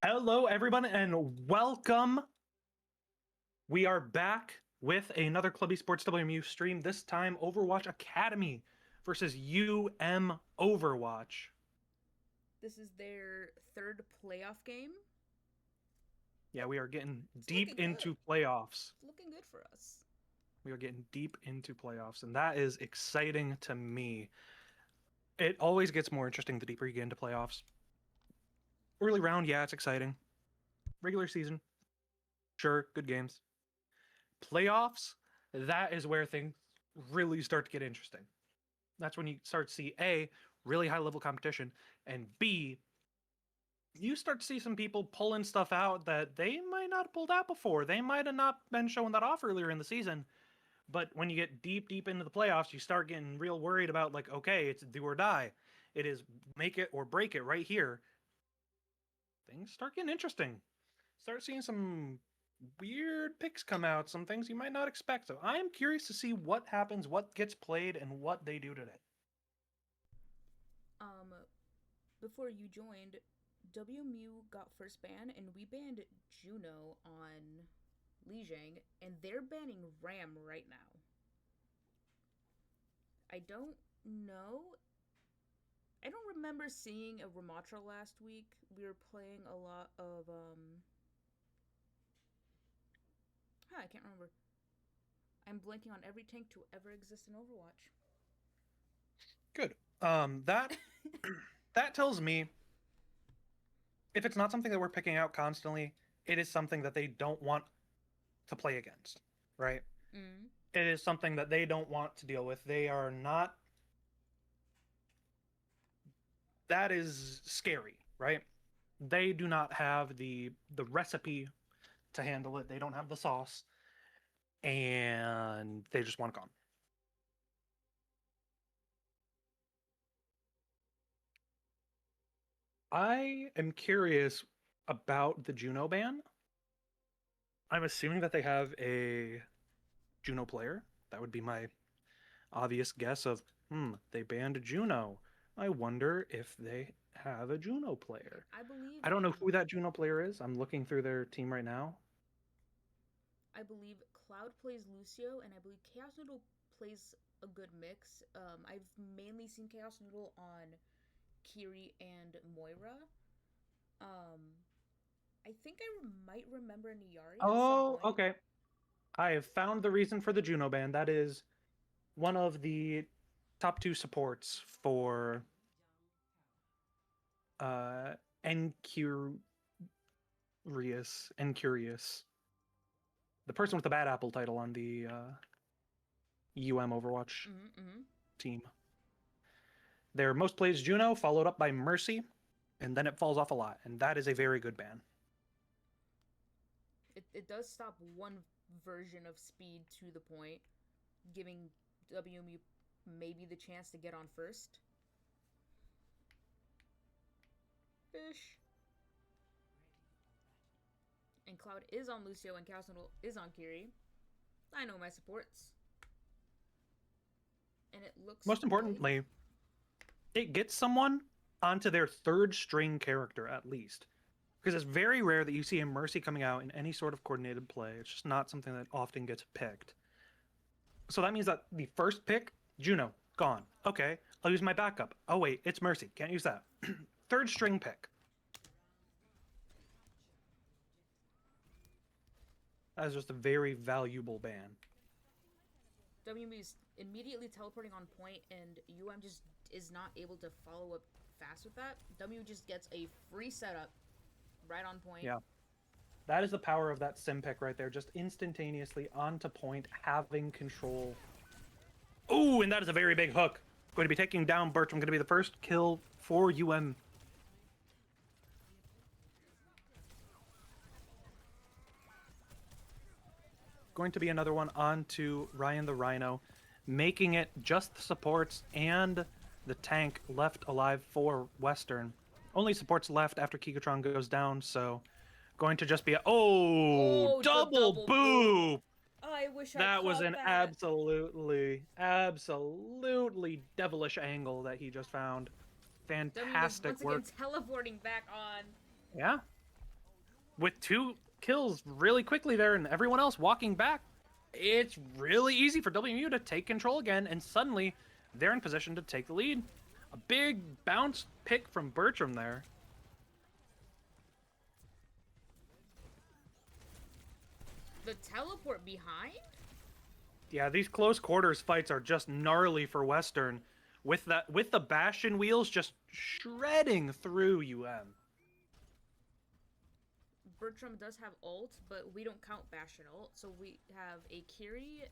Hello, everyone, and welcome. We are back with another Club Esports WMU stream. This time, Overwatch Academy versus UM Overwatch. This is their third playoff game. Yeah, we are getting It's deep looking into good. playoffs. It's looking good for us. We are getting deep into playoffs, and that is exciting to me. It always gets more interesting the deeper you get into playoffs. Early round, yeah, it's exciting. Regular season, sure, good games. Playoffs, that is where things really start to get interesting. That's when you start to see A, really high level competition, and B, you start to see some people pulling stuff out that they might not have pulled out before. They might have not been showing that off earlier in the season. But when you get deep into the playoffs, you start getting real worried about, like, okay, it's do or die. It is make it or break it right here. Things start getting interesting. Start seeing some weird picks come out, some things you might not expect. So I am curious to see what happens, what gets played, and what they do today. Um, Before you joined, WMU got first ban, and we banned Juno on Lijiang, and they're banning Ram right now. I don't know. I don't remember seeing a Ramatra last week. We were playing a lot of I can't remember. I'm blanking on every tank to ever exist in Overwatch. Good. That that tells me if it's not something that we're picking out constantly, it is something that they don't want to play against, right? Mm. It is something that they don't want to deal with. They are not. That is scary, right? They do not have the recipe to handle it. They don't have the sauce, and they just want it gone. I am curious about the Juno ban. I'm assuming that they have a Juno player. That would be my obvious guess of, they banned Juno. I wonder if they have a Juno player. I believe I don't know who that Juno player is. I'm looking through their team right now. I believe Cloud plays Lucio, and I believe Chaos Noodle plays a good mix. I've mainly seen Chaos Noodle on Kiri and Moira. Um, I think might remember Niyari at some Oh, point. okay. I have found the reason for the Juno ban. That is one of the top two supports for uh Encurious. Encurious. The person with the bad apple title on the UM Overwatch Mm-hmm. team. Their most played is Juno, followed up by Mercy, and then it falls off a lot, and that is a very good ban. It does stop one version of speed to the point, giving WMU maybe the chance to get on first. Fish. And Cloud is on Lucio, and Chaos Noodle is on Kiri. I know my supports. And it looks Most good. importantly, it gets someone onto their third string character at least. Because it's very rare that you see a Mercy coming out in any sort of coordinated play. It's just not something that often gets picked. So that means that the first pick, Juno, gone. Okay, I'll use my backup. Oh wait, it's Mercy. Can't use that. Third string pick. That is just a very valuable ban. WMU is immediately teleporting on point, and UM just is not able to follow up fast with that. W just gets a free setup right on point. Yeah. That is the power of that sim pick right there. Just instantaneously onto point, having control. Oh, and that is a very big hook. Going to be taking down Bertram. Going to be the first kill for UM. Going to be another one onto Ryan the Rhino, making it just the supports and the tank left alive for Western. Only supports left after Kikatron goes down, so going to just be a Oh, the double double boop! boop. I wish I That was caught an that. absolutely devilish angle that he just found. WM is Fantastic once again work. teleporting back on. Yeah. with 2 kills really quickly there and everyone else walking back, it's really easy for WMU to take control again, and suddenly they're in position to take the lead. A big bounce pick from Bertram there. The teleport behind? Yeah, these close quarters fights are just gnarly for Western, with the Bastion wheels just shredding through UM. Bertram does have ult, but we don't count Bastion ult, so we have a Kiri,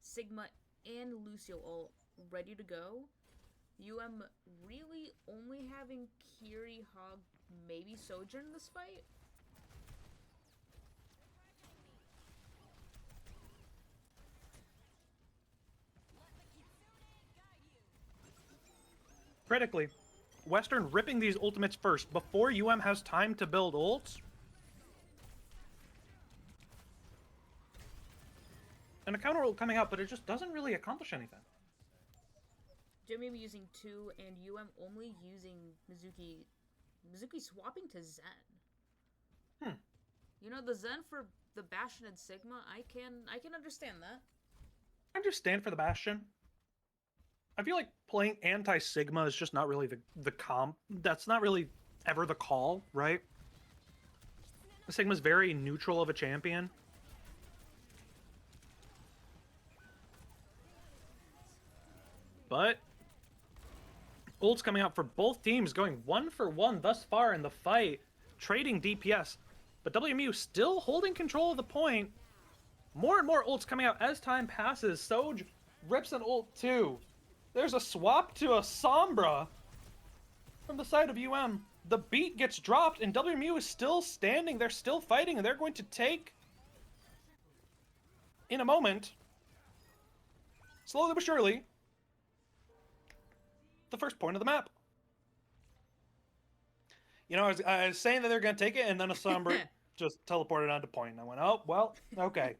Sigma, and Lucio ult ready to go. UM really only having Kiri, Hog, maybe Sojourn in this fight? Critically, Western ripping these ultimates first before UM has time to build ults. And a counter ult coming out, but it just doesn't really accomplish anything. Jimmy using 2 and UM only using Mizuki. Mizuki swapping to Zen. You know, the Zen for the Bastion and Sigma, I can understand that. I understand for the Bastion. I feel like playing anti-Sigma is just not really the comp. That's not really ever the call, right? Sigma's very neutral of a champion. But ults coming out for both teams, going 1 for 1 thus far in the fight, trading DPS. But WMU still holding control of the point. More and more ults coming out as time passes. Soj rips an ult too. There's a swap to a Sombra from the side of UM. The beat gets dropped and WMU is still standing. They're still fighting and they're going to take, in a moment, slowly but surely, the first point of the map. You know, I was saying that they're going to take it, and then a Sombra just teleported onto point. And I went, oh, well, okay.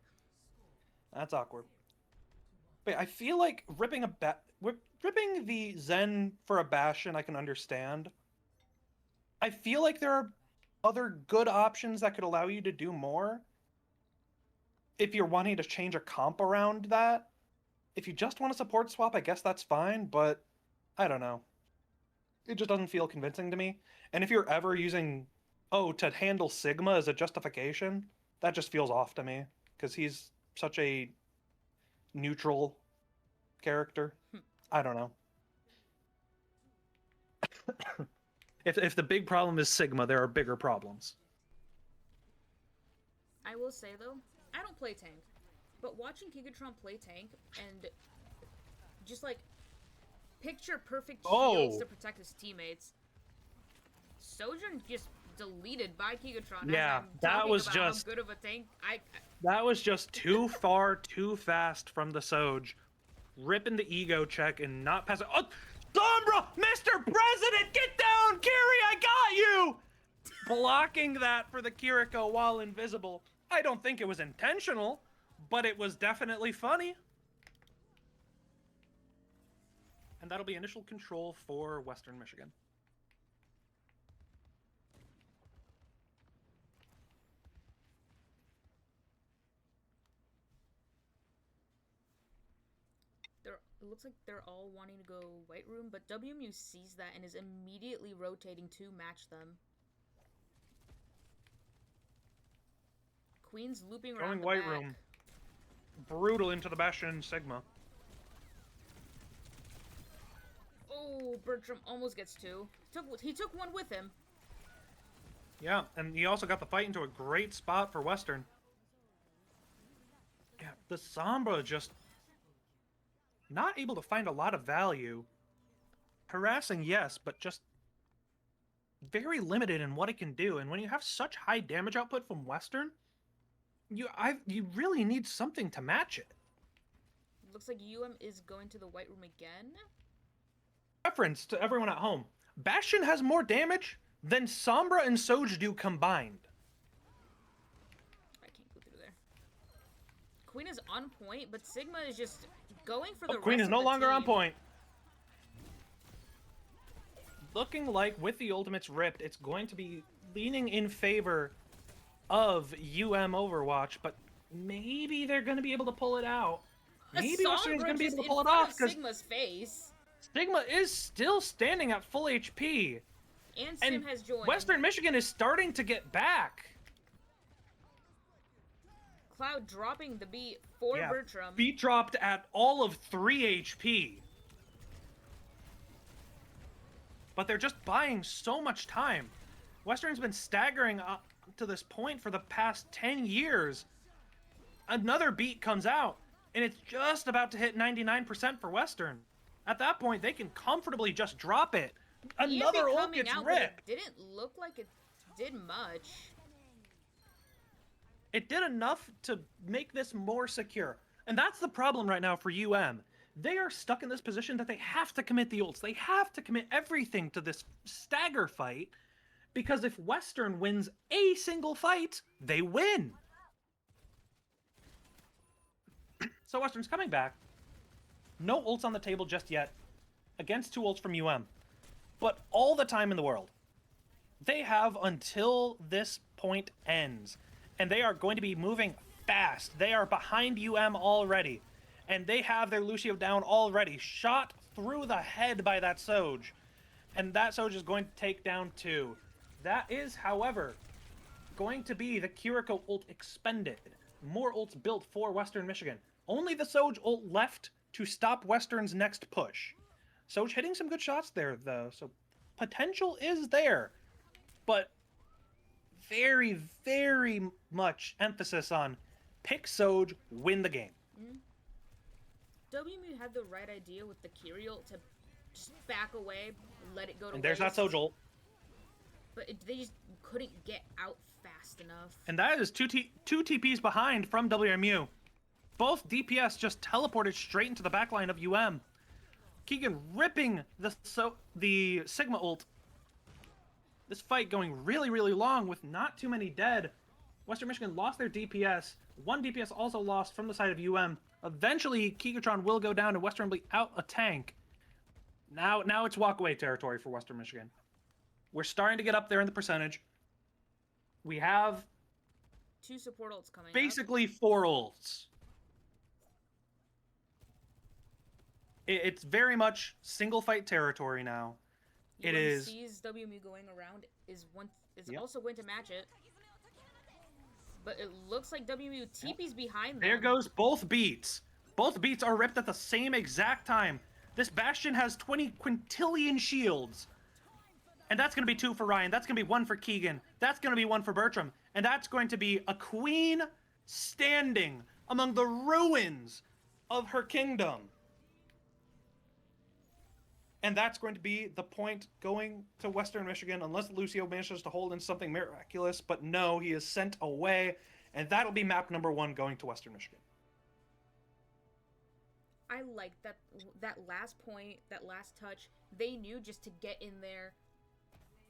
That's awkward. But I feel like ripping the Zen for a Bastion I can understand. I feel like there are other good options that could allow you to do more. If you're wanting to change a comp around that. If you just want a support swap, I guess that's fine, but I don't know. It just doesn't feel convincing to me. And if you're ever using, to handle Sigma as a justification, that just feels off to me. Because he's such a neutral character. I don't know. If the big problem is Sigma, there are bigger problems. I will say, though, I don't play tank. But watching Gigatron play tank and just, like, picture perfect shields to protect his teammates. Sojourn just deleted by Gigatron. Yeah, that was just how good of a tank. That was just too far, too fast from the Soj. Ripping the ego check and not passing. Oh, Sombra, Mr. President, get down, Kiri, I got you! Blocking that for the Kiriko while invisible. I don't think it was intentional, but it was definitely funny. And that'll be initial control for Western Michigan. It looks like they're all wanting to go White Room, but WMU sees that and is immediately rotating to match them. Queen's looping around the White back. Room. Brutal into the Bastion and Sigma. Oh, Bertram almost gets 2. He took 1 with him. Yeah, and he also got the fight into a great spot for Western. Yeah, the Sombra just not able to find a lot of value. Harassing, yes, but just very limited in what it can do. And when you have such high damage output from Western, you really need something to match it. Looks like UM is going to the White Room again. Reference to everyone at home. Bastion has more damage than Sombra and Soj do combined. I can't go through there. Queen is on point, but Sigma is just going for the Queen rest is no of the longer team. on point. Looking like with the ultimates ripped, it's going to be leaning in favor of UM Overwatch, but maybe they're going to be able to pull it out. A Maybe solid Western's going bro to be just able to in pull it front off of because Sigma's face. Sigma is still standing at full HP. And And Sim has joined. Western Michigan is starting to get back. Cloud dropping the beat for Yeah, Bertram. beat dropped at all of 3 HP. But they're just buying so much time. Western's been staggering up to this point for the past 10 years. Another beat comes out, and it's just about to hit 99% for Western. At that point, they can comfortably just drop it. Another ult coming gets out, ripped. but it didn't look like it did much. It did enough to make this more secure. And that's the problem right now for UM. They are stuck in this position that they have to commit the ults. They have to commit everything to this stagger fight, because if Western wins a single fight, they win. So Western's coming back. No ults on the table just yet. Against 2 ults from UM. But all the time in the world. They have until this point ends. And they are going to be moving fast. They are behind UM already. And they have their Lucio down already. Shot through the head by that Soj. And that Soj is going to take down 2. That is, however, going to be the Kiriko ult expended. More ults built for Western Michigan. Only the Soj ult left to stop Western's next push. Soj hitting some good shots there, though, so potential is there. But very, very much emphasis on pick Soj, win the game. WMU had the right idea with the Kiri ult to just back away, let it go to And there's waste. that Soj ult. But they just couldn't get out fast enough. And that is two TPs behind from WMU. Both DPS just teleported straight into the backline of UM. Keegan ripping the Sigma ult. This fight going really, really long with not too many dead. Western Michigan lost their DPS. One DPS also lost from the side of UM. Eventually, Gigatron will go down and Western will be out a tank. Now it's walkaway territory for Western Michigan. We're starting to get up there in the percentage. We have 2 support ults coming basically 4 ults. It's very much single fight territory now. It is. Sees WMU going around is Yep. also going to match it. But it looks like WMU TP's behind them. There goes both beats. Both beats are ripped at the same exact time. This Bastion has 20 quintillion shields. And that's going to be 2 for Ryan. That's going to be 1 for Keegan. That's going to be 1 for Bertram. And that's going to be a queen standing among the ruins of her kingdom. And that's going to be the point going to Western Michigan, unless Lucio manages to hold in something miraculous. But no, he is sent away. And that'll be map number 1 going to Western Michigan. I like that last point, that last touch. They knew just to get in there.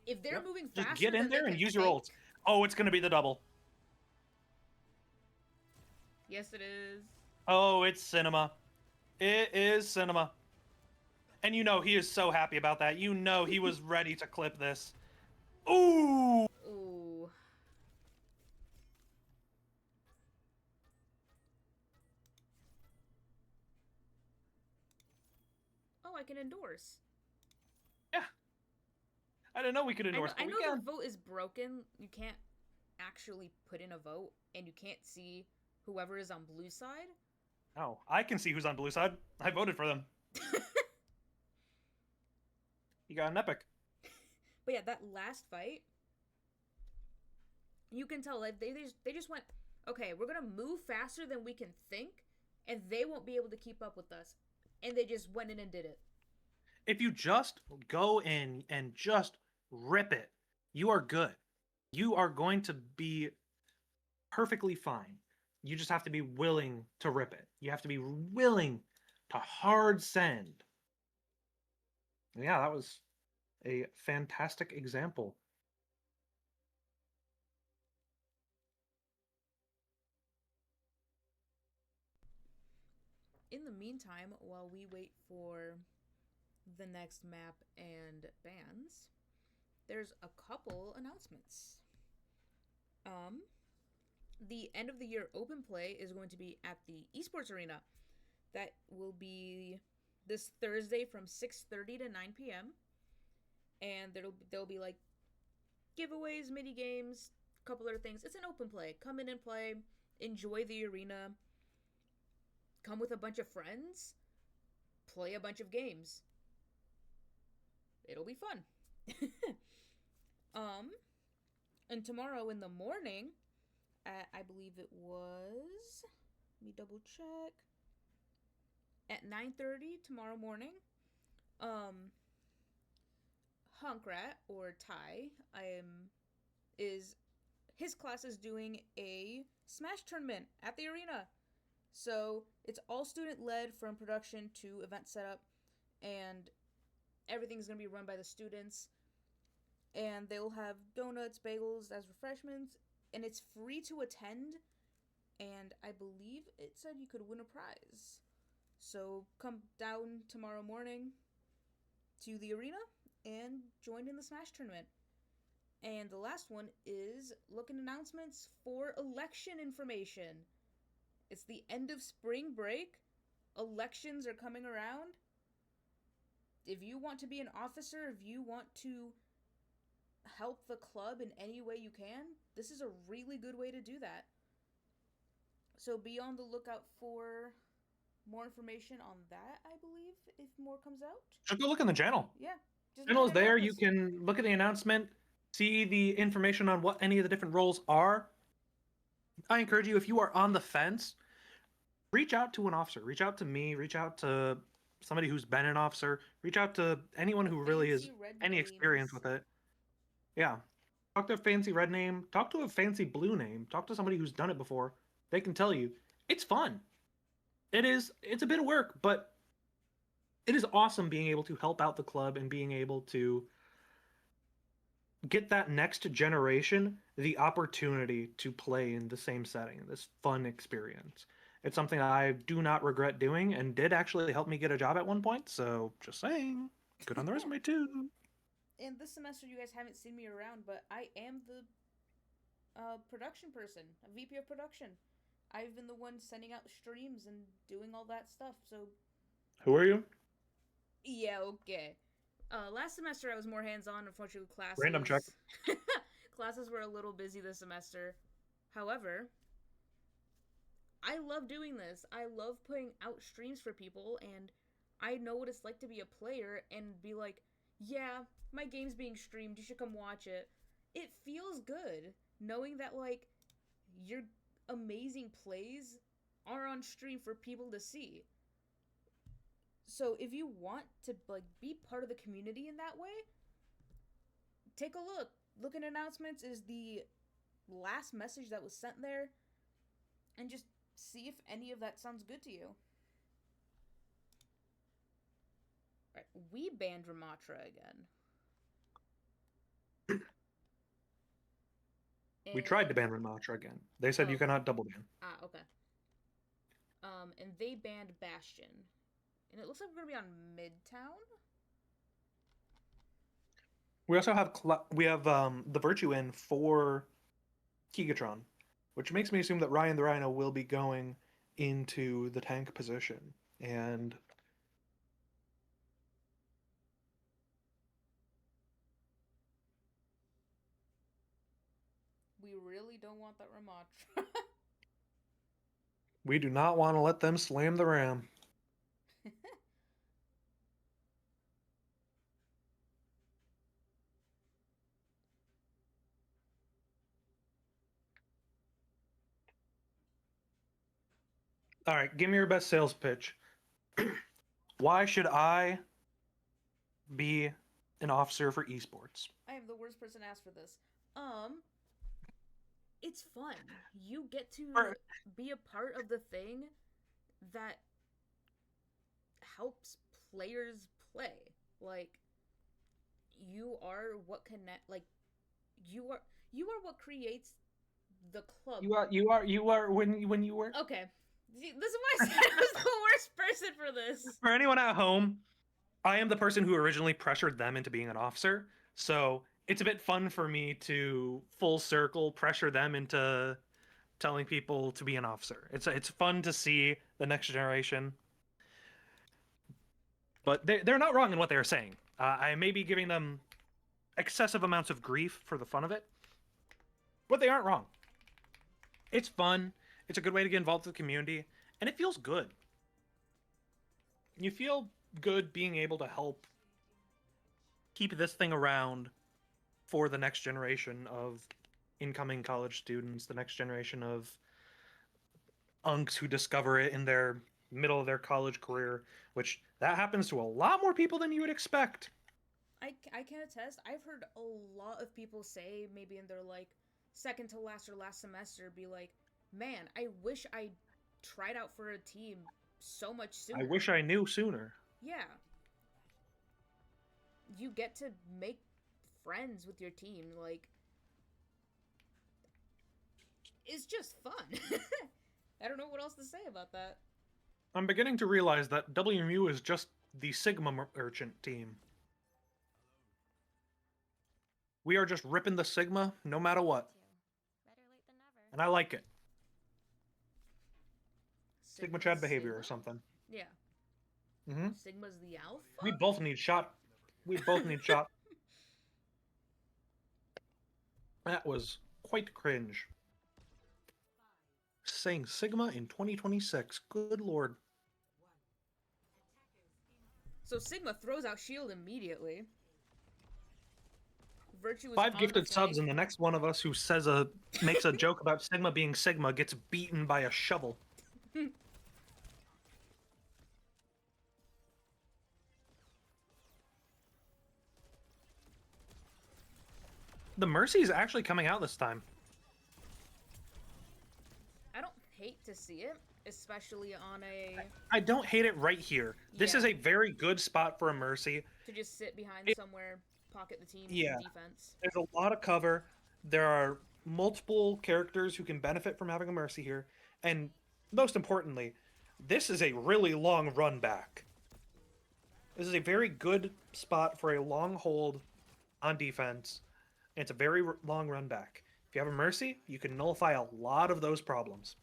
If they're moving faster, just get in there and use your ult. ults. Oh, it's going to be the double. Yes, it is. Oh, it's cinema. It is cinema. And you know he is so happy about that. You know he was ready to clip this. Ooh! Ooh. Oh, I can endorse. Yeah. I didn't know we could endorse, I but know we can. the vote is broken. You can't actually put in a vote, and you can't see whoever is on blue side. Oh, I can see who's on blue side. I voted for them. You got an epic. But yeah, that last fight, you can tell like they just went, okay, we're gonna move faster than we can think, and they won't be able to keep up with us, and they just went in and did it. If you just go in and just rip it, you are good. You are going to be perfectly fine. You just have to be willing to rip it. You have to be willing to hard send. Yeah, that was a fantastic example. In the meantime, while we wait for the next map and bans, there's a couple announcements. the end of the year open play is going to be at the esports arena. That will be this Thursday from 6:30 to 9 p.m. And there'll be like giveaways, mini games, a couple other things. It's an open play. Come in and play, enjoy the arena, come with a bunch of friends, play a bunch of games. It'll be fun. um and tomorrow in the morning, I believe it was, let me double check, at 9:30 tomorrow morning, Hunkrat or Ty, is his class is doing a Smash tournament at the arena. So it's all student led from production to event setup, and everything's gonna be run by the students. And they'll have donuts, bagels as refreshments, and it's free to attend. And I believe it said you could win a prize. So come down tomorrow morning to the arena and join in the Smash tournament. And the last one is looking announcements for election information. It's the end of spring break. Elections are coming around. If you want to be an officer, if you want to help the club in any way you can, this is a really good way to do that. So be on the lookout for more information on that, I believe, if more comes out. Just go look in the channel. Yeah. The channel is there. You can look at the announcement, see the information on what any of the different roles are. I encourage you, if you are on the fence, reach out to an officer. Reach out to me. Reach out to somebody who's been an officer. Reach out to anyone who really has any experience with it. Yeah. Talk to a fancy red name. Talk to a fancy blue name. Talk to somebody who's done it before. They can tell you. It's fun. It's a bit of work, but it is awesome being able to help out the club and being able to get that next generation the opportunity to play in the same setting, this fun experience. It's something I do not regret doing and did actually help me get a job at one point, so just saying. Good on the resume too. In this semester, you guys haven't seen me around, but I am the production person, a VP of production. I've been the one sending out streams and doing all that stuff, so... Who are you? Yeah, okay. Last semester I was more hands-on. Unfortunately, classes... Random check. Classes were a little busy this semester. However, I love doing this. I love putting out streams for people, and I know what it's like to be a player and be like, yeah, my game's being streamed, you should come watch it. It feels good knowing that, like, your amazing plays are on stream for people to see. So if you want to, like, be part of the community in that way, take a look. Look at announcements is the last message that was sent there, and just see if any of that sounds good to you. Alright, we banned Ramatra again. We tried to ban Ramatra again. They said you cannot double ban. Ah, okay. And they banned Bastion. And it looks like we're gonna be on Midtown. We also have the Virtue in for Gigatron, which makes me assume that Ryan the Rhino will be going into the tank position. And we really don't want that Ramatra. We do not want to let them slam the Ram. All right, give me your best sales pitch. Why should I be an officer for esports? I am the worst person to ask for this. It's fun. You get to be a part of the thing that helps players play. Like, you are what connect. Like, you are what creates the club. You are when you were. Okay, this is why I said I was the worst person for this. For anyone at home, I am the person who originally pressured them into being an officer. So it's a bit fun for me to full circle pressure them into telling people to be an officer. It's fun to see the next generation. But they're not wrong in what they're saying. I may be giving them excessive amounts of grief for the fun of it, but they aren't wrong. It's fun. It's a good way to get involved with the community, and it feels good. You feel good being able to help keep this thing around for the next generation of incoming college students, the next generation of unks who discover it in their middle of their college career, which that happens to a lot more people than you would expect. I can attest. I've heard a lot of people say, maybe in their like second to last or last semester, be like, "Man, I wish I tried out for a team so much sooner." I wish I knew sooner. Yeah. You get to make friends with your team. Like, it's just fun. I don't know what else to say about that. I'm beginning to realize that WMU is just the Sigma merchant team. We are just ripping the Sigma no matter what. And I like it. Sigma Chad behavior or something. Yeah. Mm-hmm. Sigma's the alpha? We both need shot. We both need shot. That was quite cringe. Saying Sigma in 2026. Good lord. So Sigma throws out shield immediately. Virtue is 5 on gifted the subs, flank. and the next one of us who makes a joke about Sigma being Sigma gets beaten by a shovel. The Mercy is actually coming out this time. I don't hate to see it, especially on a... I don't hate it right here. This is Yeah. a very good spot for a Mercy. to just sit behind somewhere, pocket the team, Yeah. defense. There's a lot of cover. There are multiple characters who can benefit from having a Mercy here. And most importantly, this is a really long run back. This is a very good spot for a long hold on defense. And it's a very long run back. If you have a Mercy, you can nullify a lot of those problems.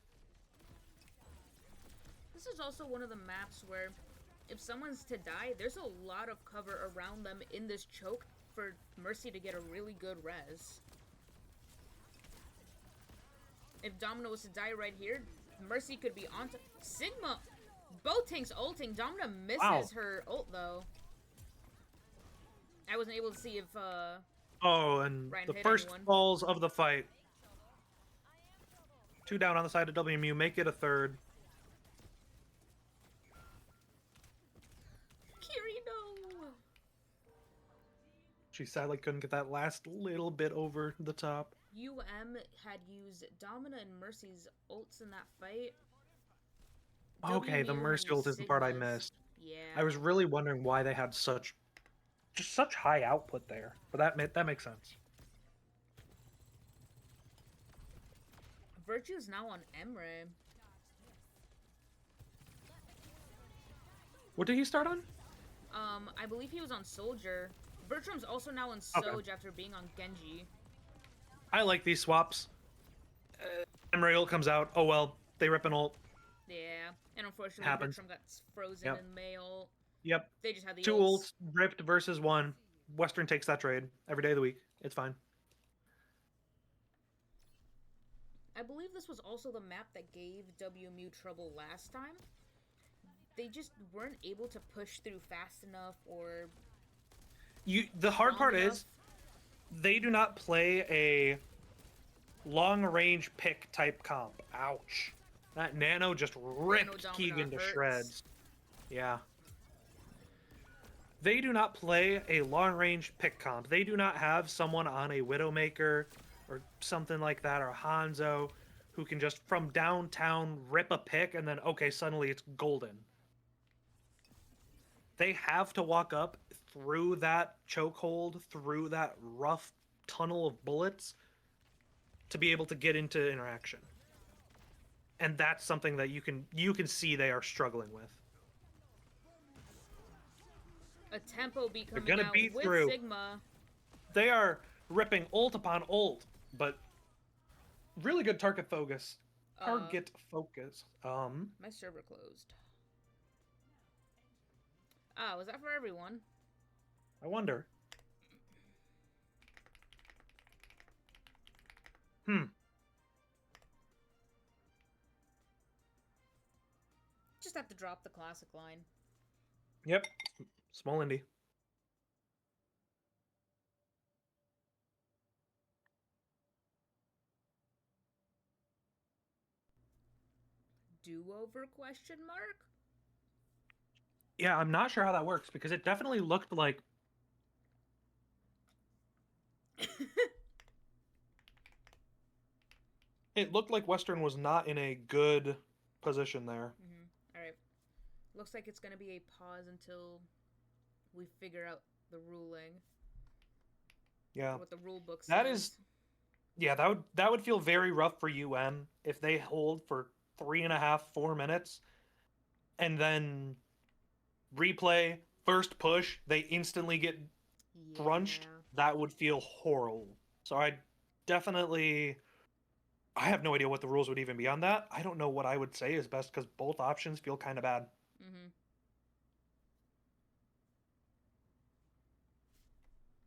This is also one of the maps where if someone's to die, there's a lot of cover around them in this choke for Mercy to get a really good res. If Domino was to die right here, Mercy could be on to Sigma. Both tanks ulting. Domino misses her ult though. I wasn't able to see if Oh, and Ryan the hit first anyone. falls of the fight. 2 down on the side of WMU. Make it a third. Kirino. She sadly couldn't get that last little bit over the top. UM had used Domina and Mercy's ults in that fight. Okay, the WMU Mercy used ult is the part I Sigma's. missed. Yeah. I was really wondering why they had such high output there, but that makes sense. Virtue's now on Emre. What did he start on? I believe he was on Soldier. Bertram's also now on Okay. Soj after being on Genji. I like these swaps. Emery ult comes out. Oh well, they rip an ult. Yeah, and unfortunately Happens. Bertram got frozen Yep. in May ult. Yep. They just had the 2 ults. ults ripped versus 1. Western takes that trade every day of the week. It's fine. I believe this was also the map that gave WMU trouble last time. They just weren't able to push through fast enough or The hard strong part enough. is they do not play a long range pick type comp. Ouch. That nano just ripped Domino Keegan to hurts. shreds. Yeah. They do not play a long range pick comp. They do not have someone on a Widowmaker or something like that, or Hanzo, who can just from downtown rip a pick and then, okay, suddenly it's golden. They have to walk up through that chokehold, through that rough tunnel of bullets to be able to get into interaction. And that's something that you can see they are struggling with. a tempo beat They're coming gonna out beat with through. Sigma. They are ripping ult upon ult, but really good target focus. Uh, Target focus. my server closed. Ah, was that for everyone? I wonder. Hmm. Just have to drop the classic line. Yep. Small indie. Do-over question mark? Yeah, I'm not sure how that works because it definitely looked like Western was not in a good position there. Alright. Looks like it's gonna be a pause until we figure out the ruling. Yeah. Or what the rule book That is says. yeah, that would feel very rough for UM if they hold for 3.5, 4 minutes and then replay, first push, they instantly get brunched. Yeah. That would feel horrible. So I have no idea what the rules would even be on that. I don't know what I would say is best because both options feel kind of bad. Mm-hmm.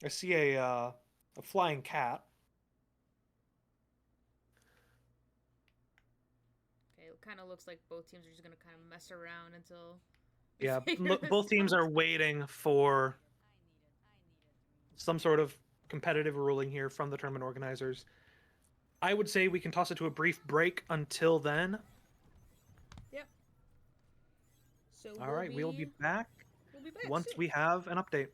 I see a flying cat. Okay, it kind of looks like both teams are just gonna kind of mess around until we Yeah, figure this both teams out. are waiting for some sort of competitive ruling here from the tournament organizers. I would say we can toss it to a brief break until then. Yep. So All right, we'll be back once soon. we have an update.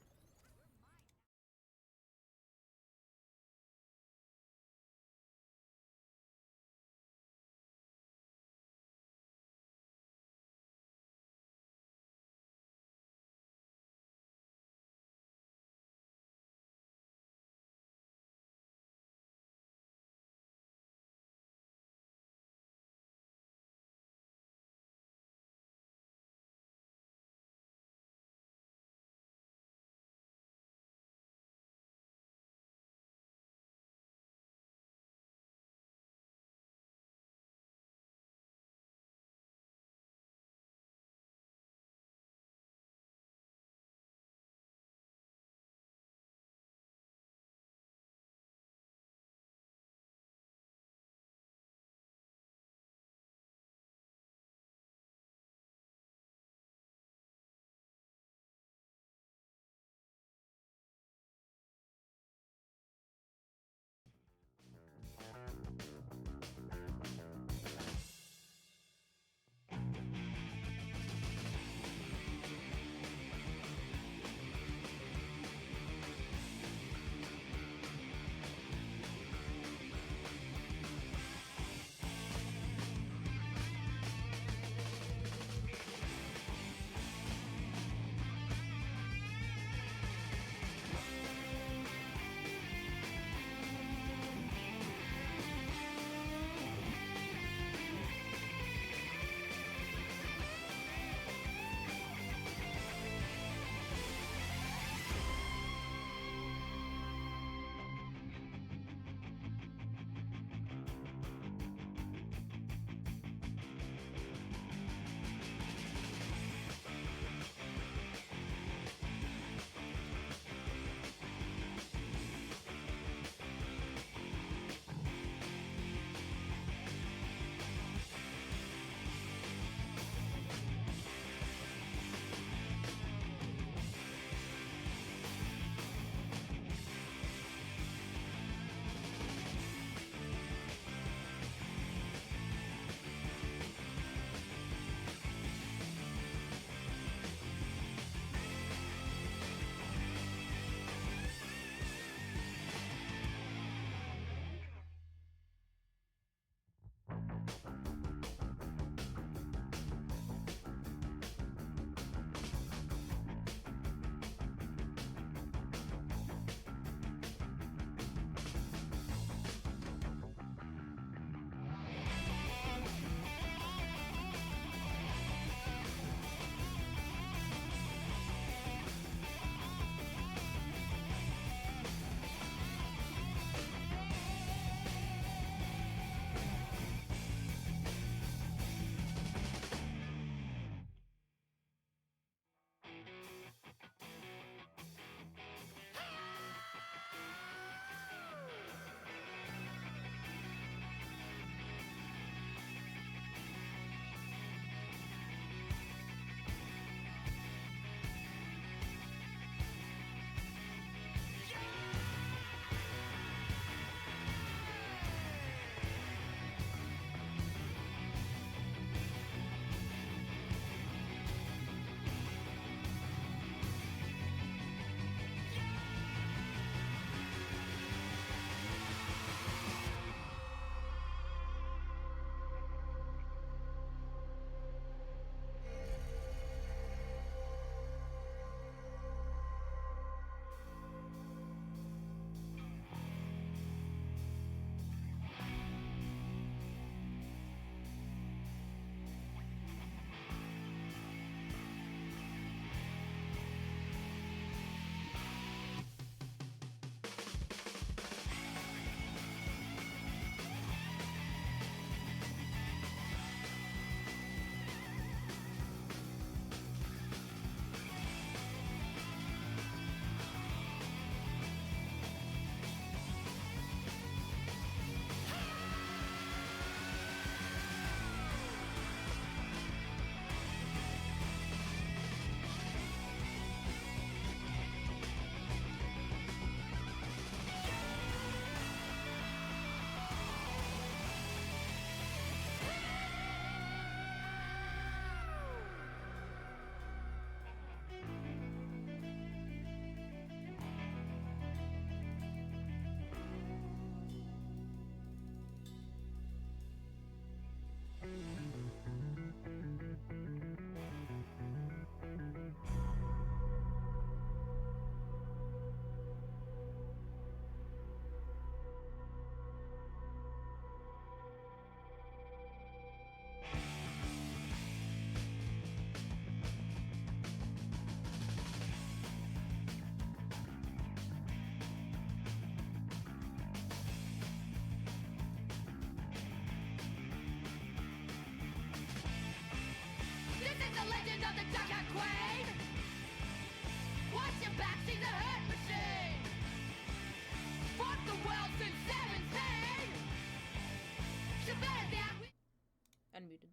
Unmuted.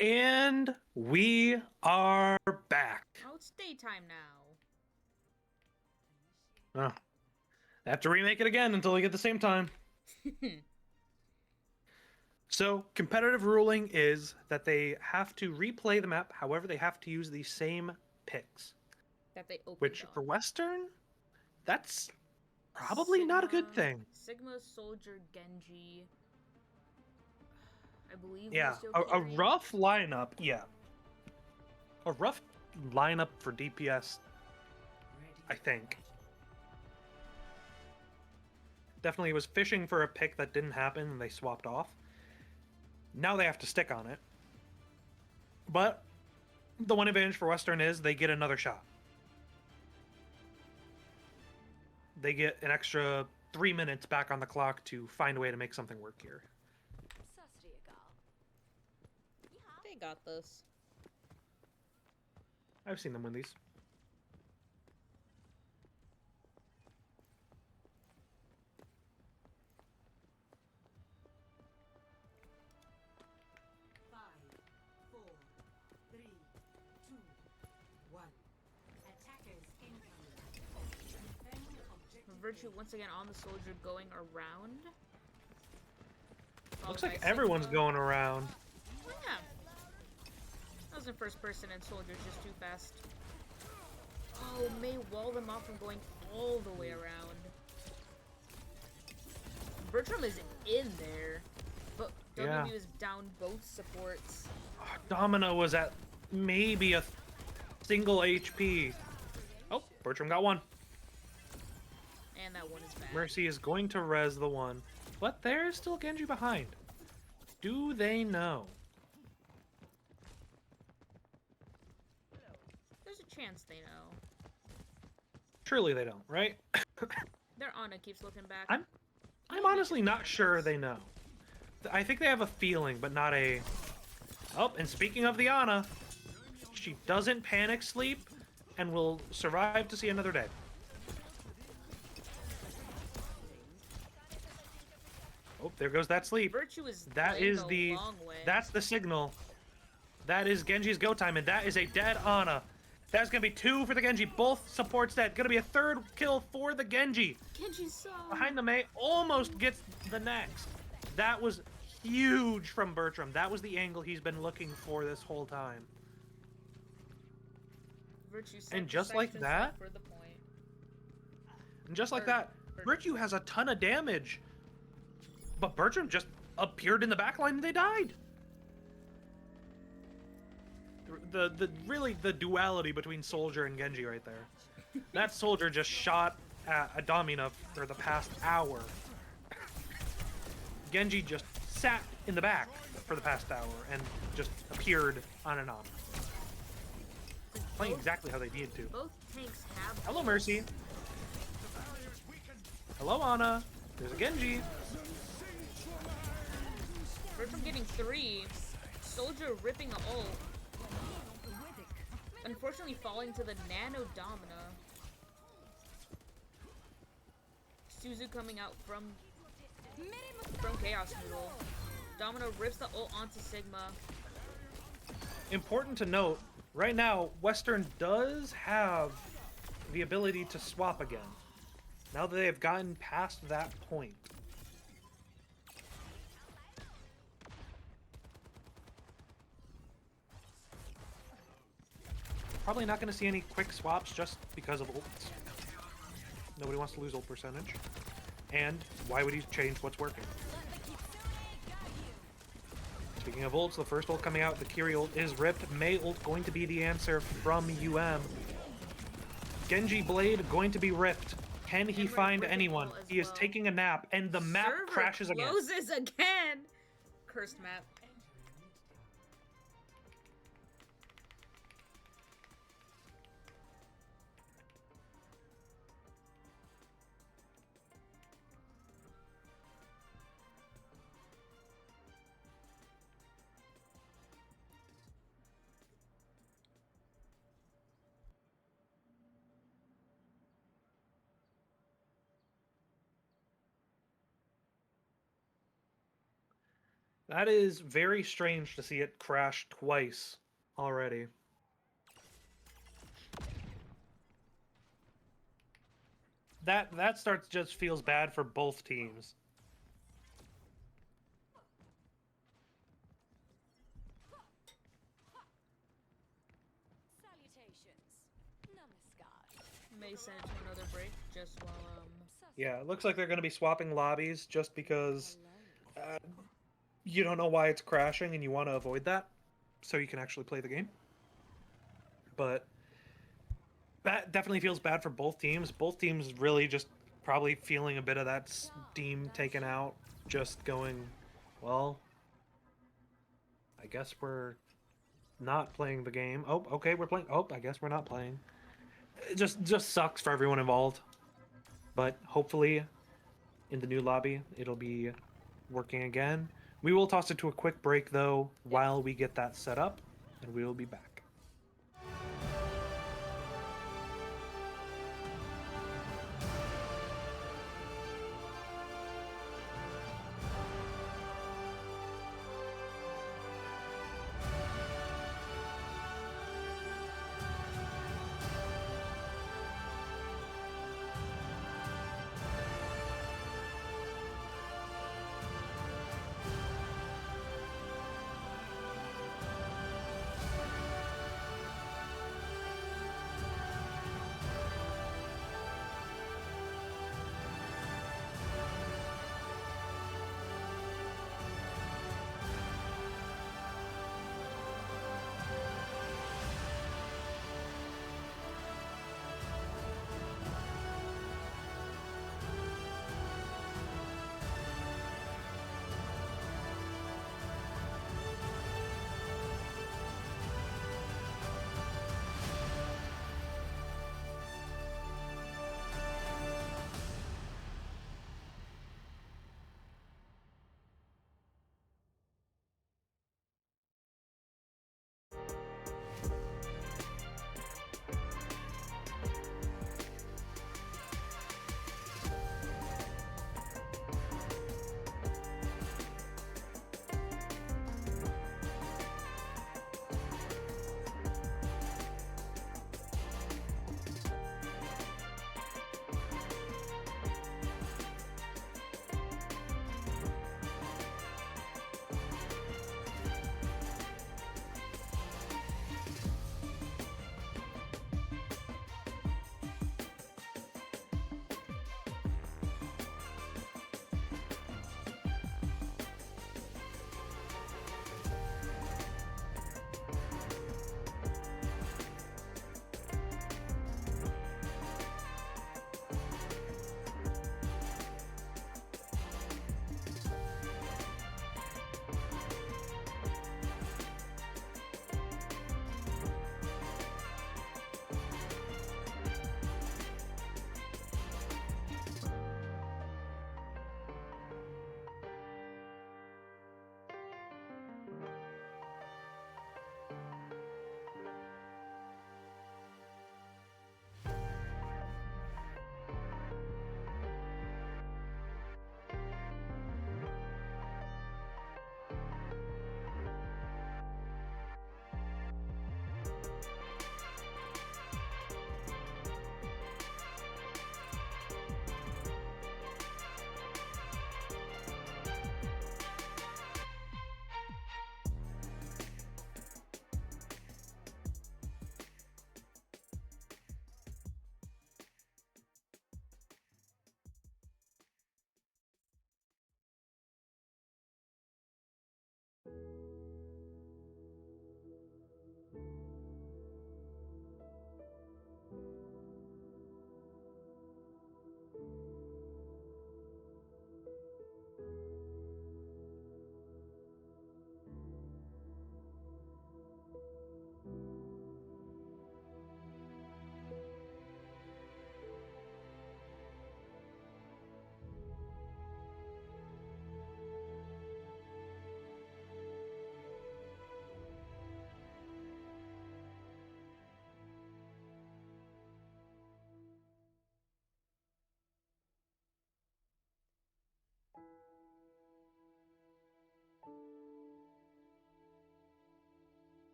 And we are back. Oh, it's daytime now. Oh, I have to remake it again until we get the same time. So, competitive ruling is that they have to replay the map, however, they have to use the same picks. That they opened Which, on. for Western, that's probably not a good thing. Sigma, Soldier, Genji. I believe. Yeah, Lucio a carrying. rough lineup, yeah. A rough lineup for DPS, I think. Definitely was fishing for a pick that didn't happen and they swapped off. Now they have to stick on it. But the one advantage for Western is they get another shot. They get an extra 3 minutes back on the clock to find a way to make something work here. They got this. I've seen them win these. Virtue once again on the Soldier going around. Looks like everyone's going around. Oh, yeah. That was in first person and Soldier's just too fast. Oh, May wall them off from going all the way around. Bertram is in there, but WB is down both supports. Domino was at maybe a single HP. Oh, Bertram got one. And that one is bad. Mercy is going to res the one, but there's still Genji behind. Do they know? There's a chance they know. Surely they don't, right? Their Ana keeps looking back. I'm honestly not sure they know. I think they have a feeling, but not a... Oh, and speaking of the Ana, she doesn't panic sleep and will survive to see another day. Oh, there goes that sleep. Virtue is That is the long way. That's the signal. That is Genji's go time, and that is a dead Ana. That's gonna be 2 for the Genji. Both supports dead. Gonna be a 3rd kill for the Genji. Genji's so... Behind the Mei, almost gets the next. That was huge from Bertram. That was the angle he's been looking for this whole time. Virtue And just like that, for the point. and just like that, Virtue has a ton of damage. But Bertram just appeared in the backline and they died. The duality between Soldier and Genji right there. That Soldier just shot at a Domina for the past hour. Genji just sat in the back for the past hour and just appeared on and on. Playing exactly how they needed to. Both tanks have... Hello, Mercy. Hello, Ana. There's a Genji. Bertram getting 3. Soldier ripping a ult. Unfortunately falling to the Nano Domina. Suzu coming out from Chaos Noodle. Domino rips the ult onto Sigma. Important to note, right now, Western does have the ability to swap again. Now that they have gotten past that point. Probably not going to see any quick swaps just because of ults. Nobody wants to lose ult percentage. And why would he change what's working? Speaking of ults, the first ult coming out, the Kiri ult is ripped. Mei ult going to be the answer from UM. Genji Blade going to be ripped. Can he find anyone? He is taking a nap, and the map crashes again. Closes again! Cursed map. That is very strange to see it crash twice already. That starts just feels bad for both teams. May send it to another break just while Yeah, it looks like they're going to be swapping lobbies just because you don't know why it's crashing and you want to avoid that so you can actually play the game. But that definitely feels bad for both teams. Both teams really just probably feeling a bit of that steam taken out, just going, well, I guess we're not playing the game. Oh, okay, we're playing. Oh, I guess we're not playing. It just sucks for everyone involved. But hopefully in the new lobby it'll be working again. We will toss it to a quick break though while we get that set up, and we will be back.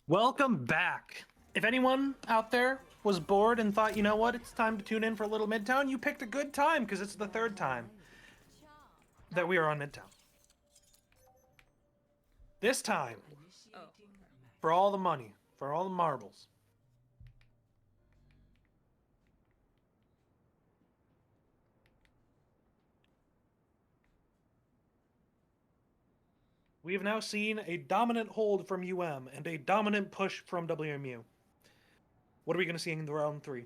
Welcome back. If anyone out there was bored and thought, you know what, it's time to tune in for a little Midtown, you picked a good time because it's the third time that we are on Midtown. This time, Oh, for all the money, for all the marbles. We have now seen a dominant hold from UM and a dominant push from WMU. What are we going to see in the round 3?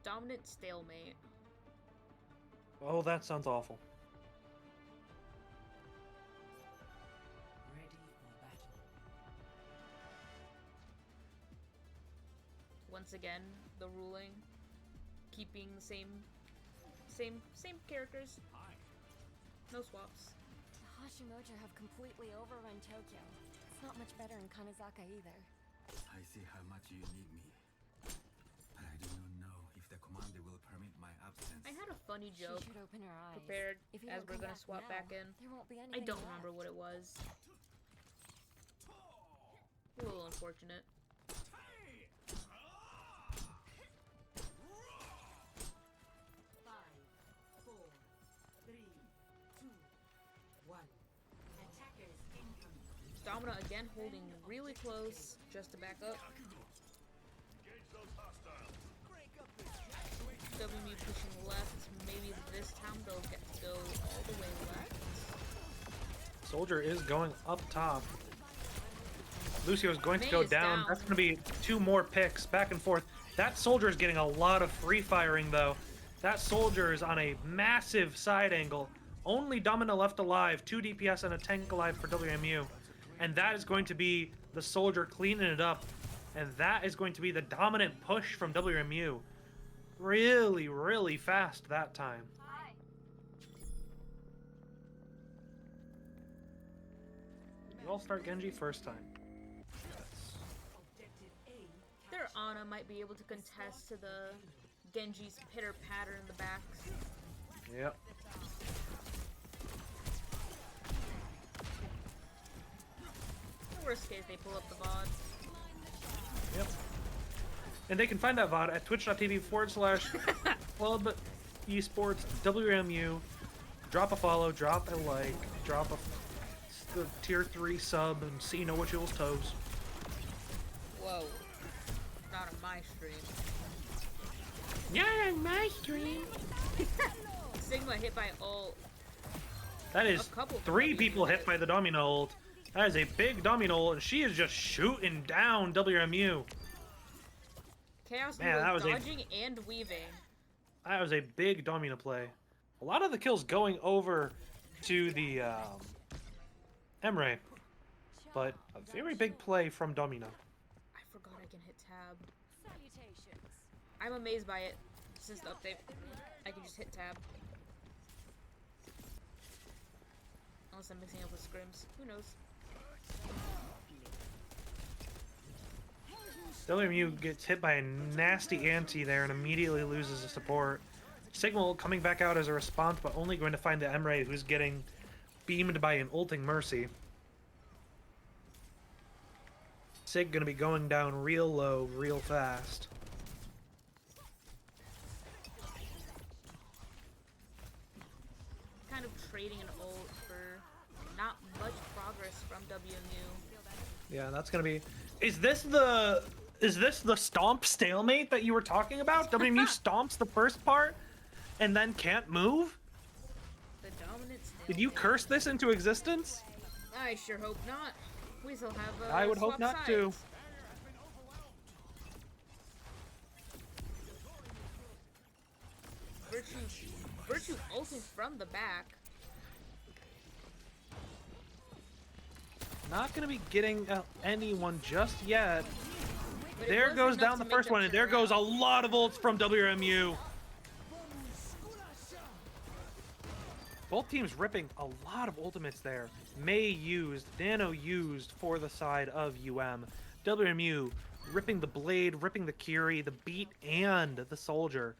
dominant stalemate. Oh, that sounds awful. Once again, the ruling, keeping the same characters. No swaps. The Hashimoto have completely overrun Tokyo. It's not much better in Kanezaka either. I see how much you need me. But I do not know if the commander will permit my absence. I had a funny She joke should open her eyes. prepared If you as don't we're come gonna back swap now, back in. there won't be I anything don't left. remember what it was. A little unfortunate. Domina again holding really close just to back up. WMU pushing left. Maybe this time they'll get to go all the way left. Soldier is going up top. Lucio is going to May go is down. down. That's going to be 2 more picks back and forth. That Soldier is getting a lot of free firing, though. That Soldier is on a massive side angle. Only Domina left alive. 2 DPS and a tank alive for WMU. And that is going to be the Soldier cleaning it up. And that is going to be the dominant push from WMU. Really, really fast that time. You all start Genji first time. Their Ana might be able to contest to the Genji's pitter patter in the back. Yep. In the worst case, they pull up the VOD. Yep. And they can find that VOD at twitch.tv/club esports WMU. Drop a follow, drop a like, drop a the tier 3 sub, and see no what y'all's toes. Whoa. Not on my stream. Yeah, on my stream. Sigma hit by ult. That is A couple 3 heavy people hit units. by the Domino ult. That is a big Domino ult, and she is just shooting down WMU. Chaos Man, Noodle that was a- dodging and weaving. That was a big Domino play. A lot of the kills going over to the Emre, but a very big play from Domino. I forgot I can hit tab. Salutations. I'm amazed by it since the update. I can just hit tab. Unless I'm mixing up with scrims. Who knows? WMU gets hit by a nasty anti there and immediately loses the support. Signal coming back out as a response, but only going to find the Emre, who's getting beamed by an ulting Mercy. Sig gonna be going down real low, real fast. Kind of trading an ult for not much progress from WMU. Yeah, that's gonna be. Is this the stomp stalemate that you were talking about? WMU stomps the first part, and then can't move. The dominant Did you stalemate. curse this into existence? I sure hope not. We still have I would hope swap not sides. too. Virtue ulting from the back. Not gonna be getting anyone just yet. But it There was goes enough down to the make first them one, and there turn goes a around. lot of ults from WMU. Both teams ripping a lot of ultimates there. May used, Nano used for the side of UM. WMU ripping the Blade, ripping the Curie, the Beat, and the Soldier.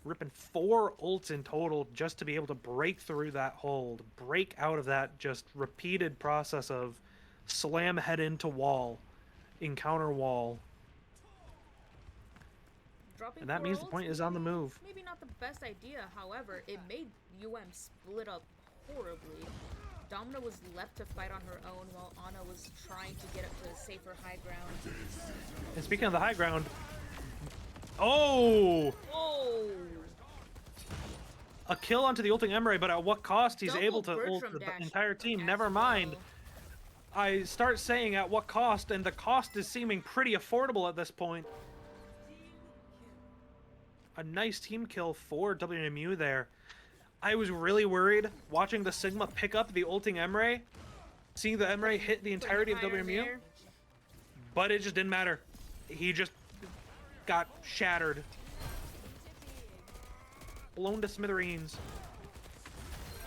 Ripping 4 ults in total just to be able to break through that hold. Break out of that just repeated process of slam head into wall. encounter wall. Dropping And that 4 means the ults, point is on the move. Maybe not the best idea. However, it made UM split up horribly. Domina was left to fight on her own while Ana was trying to get up to a safer high ground. And speaking of the high ground, oh! Oh! A kill onto the ulting Emre, but at what cost? He's Double able to ult Bertram the dash entire team. as Never mind. well. I start saying at what cost, and the cost is seeming pretty affordable at this point. A nice team kill for WMU there. I was really worried watching the Sigma pick up the ulting Emre, seeing the Emre hit the entirety of Putting WMU, there. but it just didn't matter. He just got shattered. Blown to smithereens.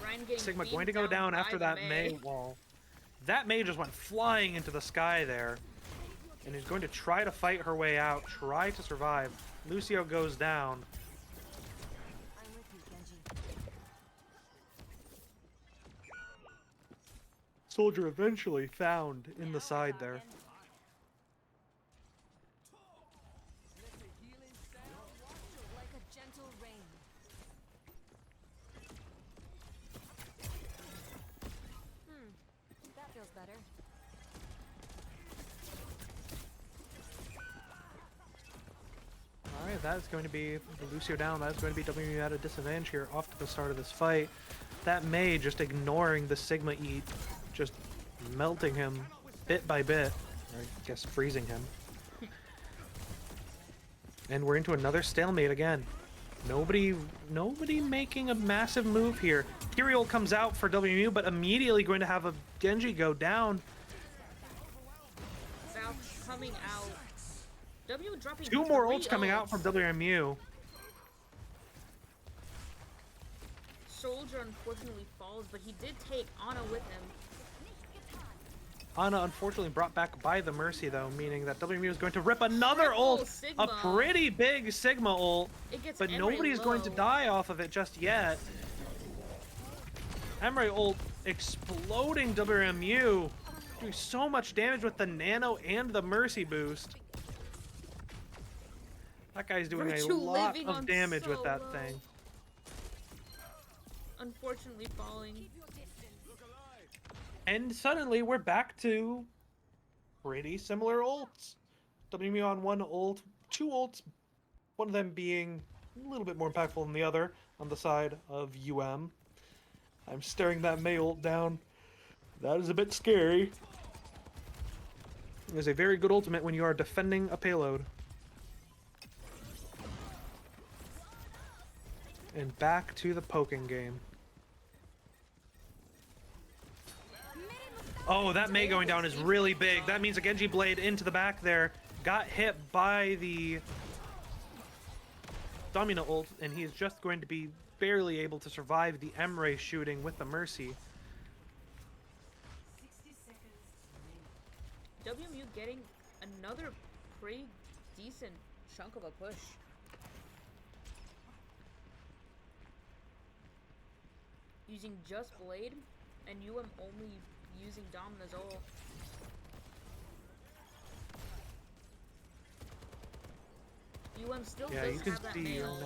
Ryan getting Sigma beamed going to go down by after the that May wall. That May just went flying into the sky there. And is going to try to fight her way out, try to survive. Lucio goes down. I'm with you, Genji. Soldier eventually found in the side there. Like a gentle rain. That feels better. Alright, that's going to be Lucio down. That's going to be WMU at a disadvantage here off to the start of this fight. That May just ignoring the Sigma eat, just melting him bit by bit. Or I guess freezing him. And we're into another stalemate again. Nobody making a massive move here. Kyriel comes out for WMU, but immediately going to have a Genji go down. Val coming out. W dropping 2 more 3 ults coming out from ults. WMU. Soldier unfortunately falls, but he did take Ana with him. Ana unfortunately brought back by the Mercy though, meaning that WMU is going to rip another Triple ult, Sigma. a pretty big Sigma ult, It gets but Emre nobody's going to low. die off of it just yet. Emre ult exploding WMU, doing so much damage with the Nano and the Mercy boost. That guy's doing Virtue a lot living of on damage with so that low. thing. Unfortunately falling. And suddenly we're back to pretty similar ults. WMU on 1 ult, 2 ults, one of them being a little bit more impactful than the other on the side of UM. I'm staring that May ult down. That is a bit scary. It is a very good ultimate when you are defending a payload. And back to the poking game. Oh, that May going down is really big. That means a Genji Blade into the back there. Got hit by the Domina ult, and he is just going to be barely able to survive the Emre shooting with the Mercy. WMU getting another pretty decent chunk of a push. Using just Blade, and UM only using Domina's ult. UM still Yeah, you does can have that see nail.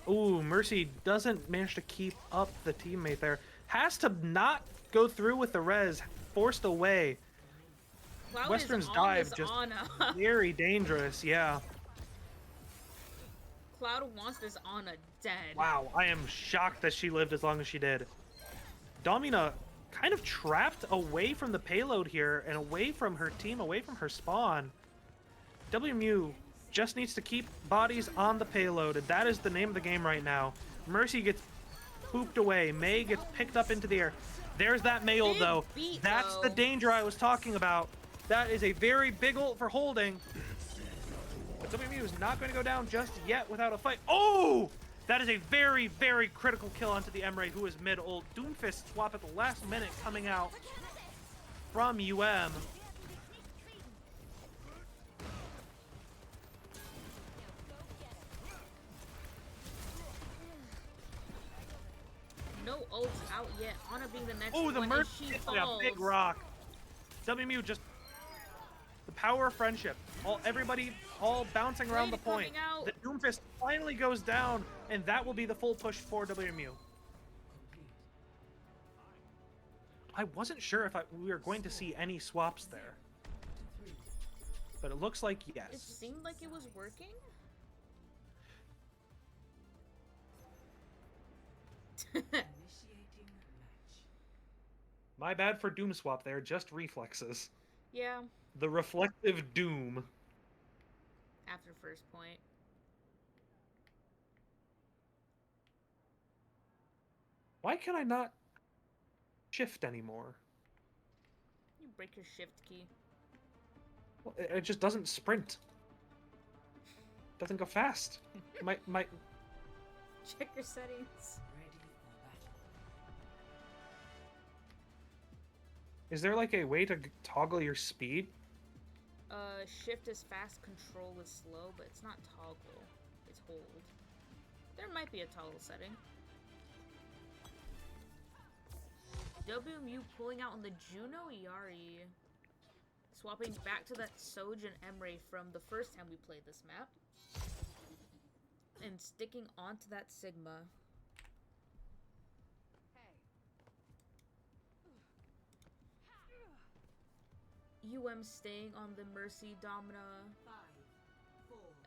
now. Ooh, Mercy doesn't manage to keep up the teammate there. Has to not go through with the res, forced away. Cloud Western's is on dive this just Ana. very dangerous, yeah. Cloud wants this Ana dead. Wow, I am shocked that she lived as long as she did. Domina kind of trapped away from the payload here and away from her team, away from her spawn. WMU just needs to keep bodies on the payload, and that is the name of the game right now. Mercy gets pooped away. May gets picked up into the air. There's that May ult, Big though. beat, That's though. the danger I was talking about. That is a very big ult for holding. But WMU is not going to go down just yet without a fight. Oh! That is a very, very critical kill onto the Emre, who is mid-ult. Doomfist swap at the last minute coming out from UM. No ults out yet. Ana being the next Oh, the one, and Mercy she hit by a falls. big rock. WMU just The power of friendship. Everybody all bouncing around the Lady coming point. out. The Doomfist finally goes down, and that will be the full push for WMU. I wasn't sure if we were going to see any swaps there. But it looks like yes. It seemed like it was working. My bad for Doom swap there, just reflexes. Yeah, The reflective Doom. after first point. Why can I not shift anymore? You break your shift key. Well, it just doesn't sprint. Doesn't go fast. My Check your settings. Is there like a way to toggle your speed? Shift is fast, control is slow, but it's not toggle. It's hold. There might be a toggle setting. WMU pulling out on the Juno Iari. Swapping back to that Soj and Emre from the first time we played this map. And sticking onto that Sigma. UM staying on the Mercy, Domina,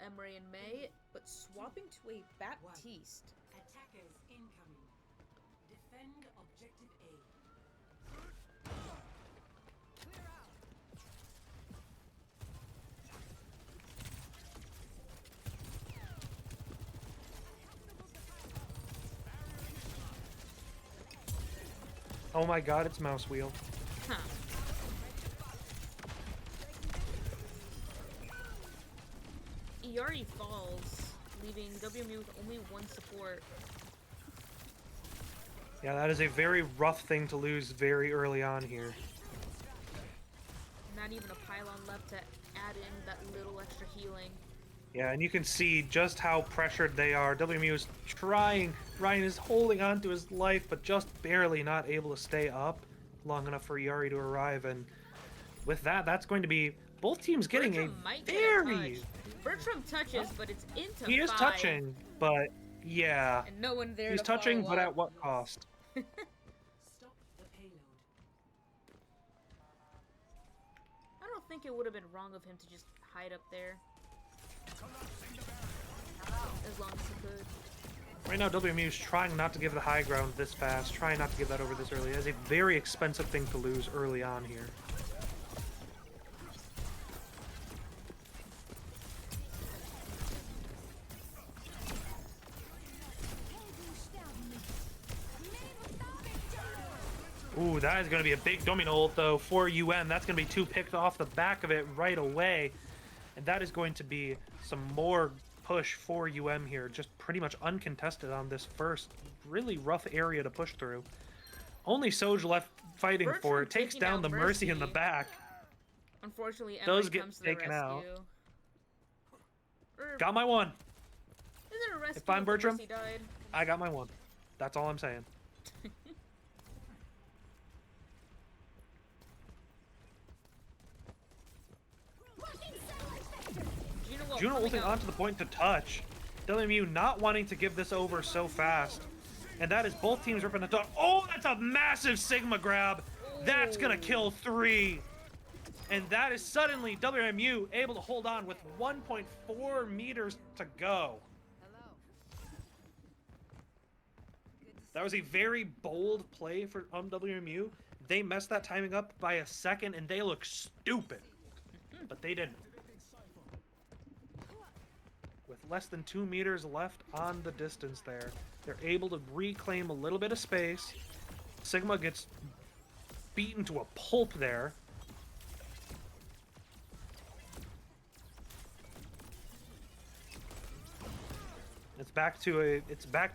Emre, and May, but swapping to a Baptiste. Attackers incoming. Defend objective A. Oh my god, it's mouse wheel. Huh. Iari falls, leaving WMU with only one support. Yeah, that is a very rough thing to lose very early on here. Not even a pylon left to add in that little extra healing. Yeah, and you can see just how pressured they are. WMU is trying. Ryan is holding on to his life, but just barely not able to stay up long enough for Iari to arrive. And with that, that's going to be both teams getting Bertram a might get very... touch. Bertram touches, but it's into He is 5, touching, but yeah. and no one there He's to touching, follow but up. at what cost? Stop the payload. I don't think it would have been wrong of him to just hide up there. As long as he could. Right now, WMU is trying not to give the high ground this fast, trying not to give that over this early. It is a very expensive thing to lose early on here. Ooh, that is going to be a big domino ult, though, for UM. That's going to be 2 picked off the back of it right away. And that is going to be some more push for UM here. Just pretty much uncontested on this first really rough area to push through. Only Soj left fighting for it. Takes taking down out the Mercy in the Mercy. back. Unfortunately, Those Emre get comes to the taken rescue. out. Or, Got my one. is it a rescue If I'm if Bertram, Mercy died? I got my one. That's all I'm saying. Juno coming ulting up. onto the point to touch. WMU not wanting to give this over so fast. And that is both teams ripping the top. Oh, that's a massive Sigma grab. That's going to kill 3. And that is suddenly WMU able to hold on with 1.4 meters to go. That was a very bold play for WMU. They messed that timing up by a second, and they look stupid. But they didn't. With less than 2 meters left on the distance there, they're able to reclaim a little bit of space. Sigma gets beaten to a pulp there. It's back to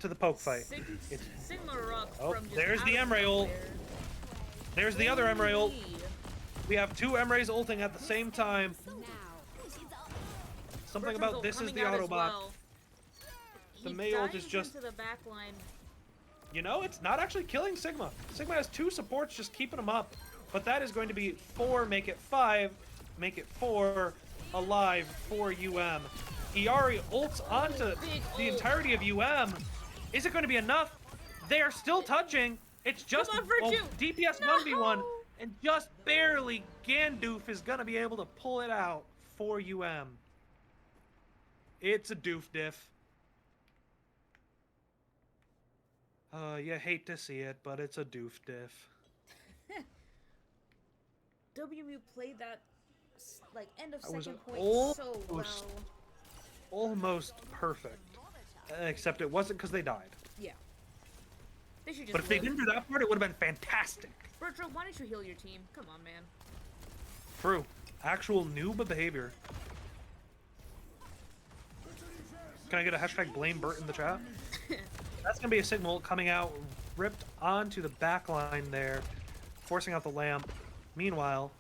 the poke fight. Sigma rocks Oh, from just there's the out of Emre ult. nowhere. There's the other Emre ult. Holy. We have 2 Emre's ulting at the same time. Something Bertram's about ult this is coming the out as Autobot. well. The He May ult is dives just... into the back line. You know, it's not actually killing Sigma. Sigma has 2 supports just keeping him up. But that is going to be 4, make it 5. make it 4 alive for UM. Iari ults onto big the ult. entirety of UM. Is it going to be enough? They are still touching. It's just on, Virtue. DPS No. 1v1, and just barely Gandoof is going to be able to pull it out for UM. It's a doof diff. You hate to see it, but it's a doof diff. WMU played that like end of That was second point so well. Almost perfect. Except it wasn't because they died. Yeah. They should just But if they live. didn't do that part, it would have been fantastic. Bertram, why don't you heal your team? Come on, man. True. Actual noob behavior. Can I get a hashtag blame Bert in the chat? That's going to be a signal coming out, ripped onto the back line there, forcing out the lamp. Meanwhile,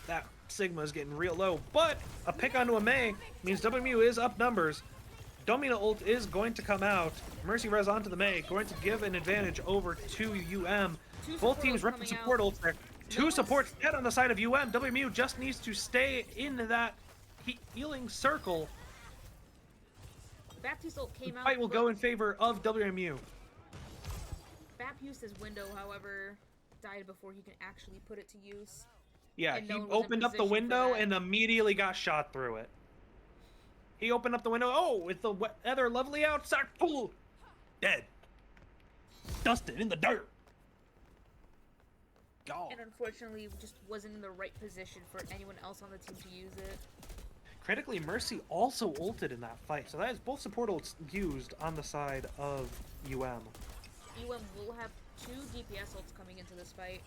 that Sigma is getting real low, but a pick onto a Mei means WMU is up numbers. Domina ult is going to come out. Mercy res onto the Mei, going to give an advantage over to UM. Both teams ripping support ults there. Two supports dead on the side of UM. WMU just needs to stay in that healing circle. Baptiste ult came The out. fight will go in favor of WMU. Baptiste's window, however, died before he can actually put it to use. Yeah, And he no one was in opened up the position for window that. and immediately got shot through it. He opened up the window. Oh, with the weather lovely outside. Ooh, dead. Dusted in the dirt. Gone. And unfortunately, just wasn't in the right position for anyone else on the team to use it. Critically, Mercy also ulted in that fight, so that is both support ults used on the side of UM. UM will have 2 DPS ults coming into this fight.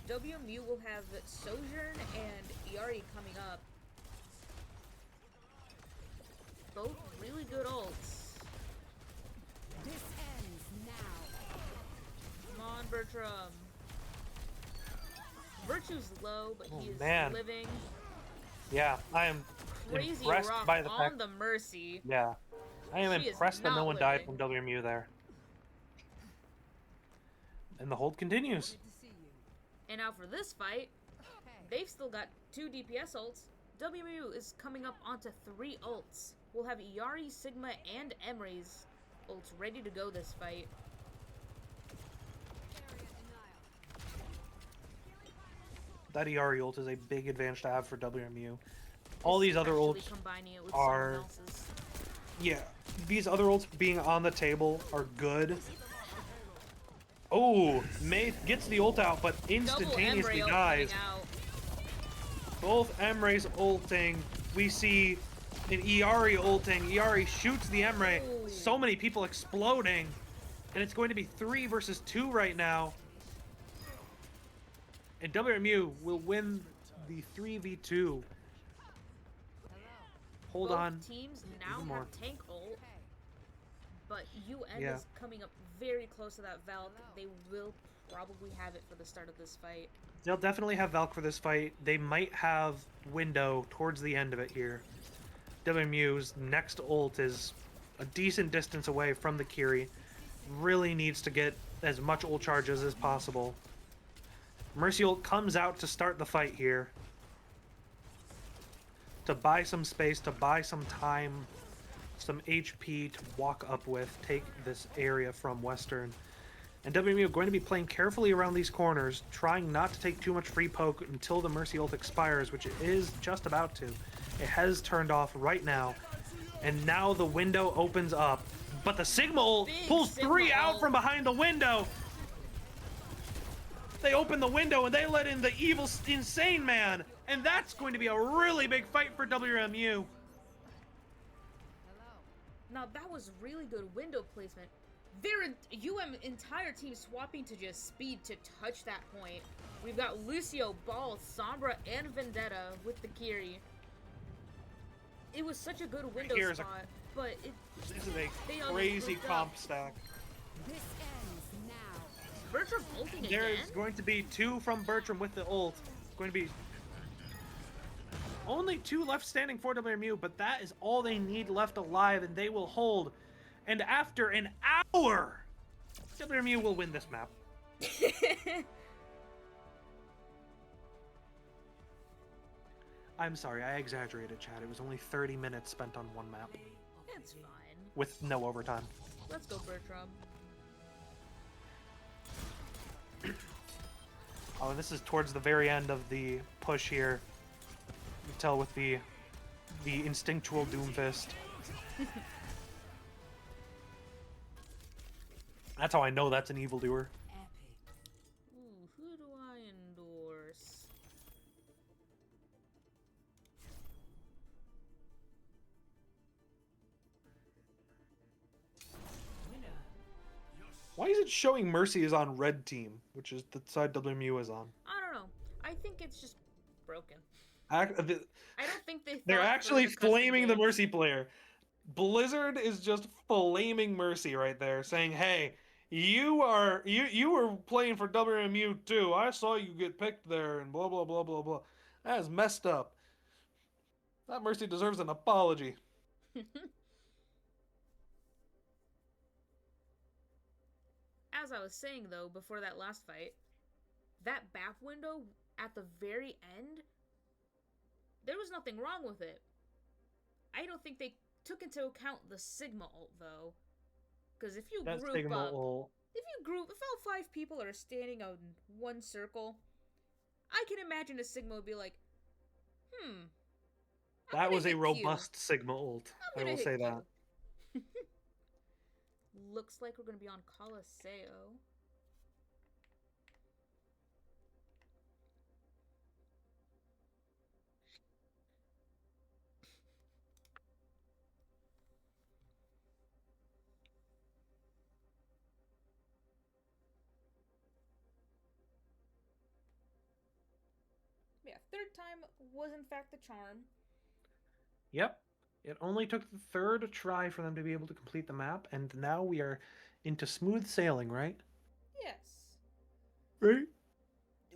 WMU will have Sojourn and Iari coming up. Both really good ults. This ends now. Come on, Bertram. Virtue's low, but he is man. living. Yeah, I am Crazy impressed rock by the on fact. the Mercy. Yeah, I am She is impressed that no not one died living. from WMU there. And the hold continues. And now for this fight, they've still got 2 DPS ults. WMU is coming up onto 3 ults. We'll have Iari, Sigma, and Emre's ults ready to go this fight. That Iari ult is a big advantage to have for WMU. All these other Especially ults combining it with are- someone else's. Yeah, these other ults being on the table are good. Oh, Mei gets the ult out, but instantaneously Double Emre ult dies. coming out. Both Emre's ulting. We see an Iari ulting. Iari shoots the Emre. Ooh. So many people exploding. And it's going to be 3 versus 2 right now. And WMU will win the 3v2. Hold Both on. teams now Even more. have tank ult, but UN Yeah. is coming up very close to that Valk. They will probably have it for the start of this fight. They'll definitely have Valk for this fight. They might have Window towards the end of it here. WMU's next ult is a decent distance away from the Kiri. Really needs to get as much ult charges as possible. Mercy ult comes out to start the fight here. To buy some space, to buy some time, some HP to walk up with, take this area from Western. And WMU are going to be playing carefully around these corners, trying not to take too much free poke until the Mercy ult expires, which it is just about to. It has turned off right now. And now the window opens up. But the Sigma ult Big pulls Sigma 3 out ult. from behind the window. They open the window and they let in the evil, insane man. And that's going to be a really big fight for WMU. Now that was really good window placement. Their UM entire team swapping to just speed to touch that point. We've got Lucio, Ball, Sombra, and Vendetta with the Kiri. It was such a good window Here is a- spot, but it This is a They all crazy grouped up. comp stack. This ends now. Bertram ulting There's again. going to be 2 from Bertram with the ult. It's going to be only 2 left standing for WMU, but that is all they need left alive, and they will hold. And after an hour, WMU will win this map. I'm sorry, I exaggerated, Chad. It was only 30 minutes spent on one map Play of the It's game. fine. with no overtime. Let's go, Bertram. Oh, and this is towards the very end of the push here. You can tell with the instinctual Doomfist. That's how I know that's an evildoer. Epic. Ooh, who do I endorse? Winner. Why is it showing Mercy is on red team, which is the side WMU is on? I don't know. I think it's just broken. Ac- I don't think they. They're thought actually through the custom flaming the game. Mercy player. Blizzard is just flaming Mercy right there, saying, "Hey, you were playing for WMU too. I saw you get picked there, and blah blah blah blah blah. That is messed up. That Mercy deserves an apology." As I was saying though, before that last fight, that back window at the very end, there was nothing wrong with it. I don't think they took into account the Sigma ult though, because if you That group Sigma up, ult. if all 5 people are standing on one circle, I can imagine a Sigma would be like, I'm That gonna was a hit Q. robust Sigma ult. I'm I gonna will hit say Q." that. Looks like we're gonna be on Colosseo. Yeah, third time was in fact the charm. Yep. It only took the third try for them to be able to complete the map, and now we are into smooth sailing, right? Yes. Right?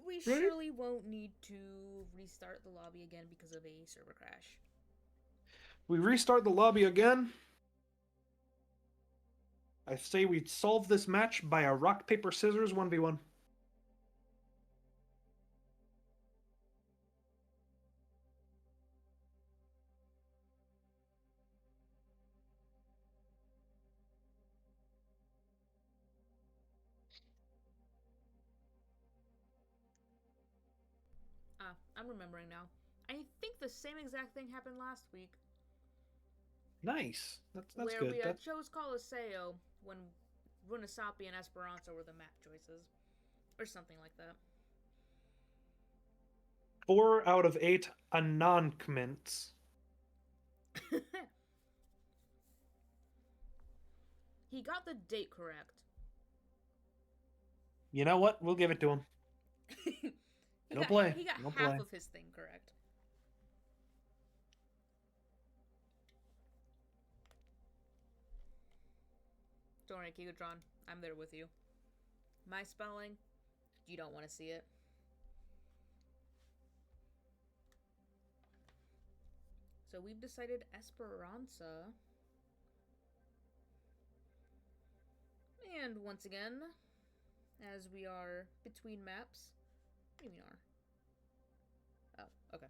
We Right? surely won't need to restart the lobby again because of a server crash. We restart the lobby again. I say we solve this match by a rock, paper, scissors 1v1. Ah, I'm remembering now. I think the same exact thing happened last week. Nice. That's where good. we That's chose Colosseo when Runasapi and Esperanza were the map choices. Or something like that. 4 out of 8 announcements. He got the date correct. You know what? We'll give it to him. he No got, play. He got No half play. of his thing correct. Don't worry, Kigotron. I'm there with you. My spelling, you don't want to see it. So we've decided Esperanza. And once again, as we are between maps. What do you mean are? Oh, okay.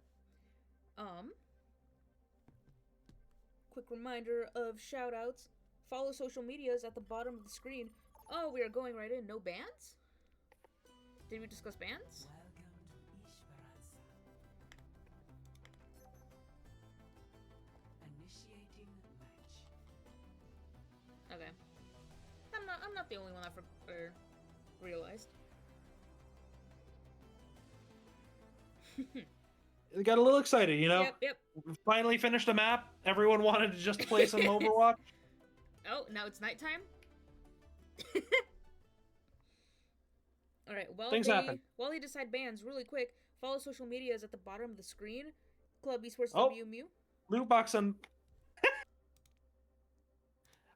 Quick reminder of shoutouts. Follow social medias at the bottom of the screen. Oh, we are going right in. No bans? Did we discuss bans? Welcome to Esperanza. Initiating match. Okay. I'm not the only one that realized. We got a little excited, you know? Yep. We finally finished a map. Everyone wanted to just play some Overwatch. Oh, now it's nighttime? Alright, Things happen. while they decide bans, really quick, follow social medias at the bottom of the screen. Club Esports Oh. WMU. Loot box on.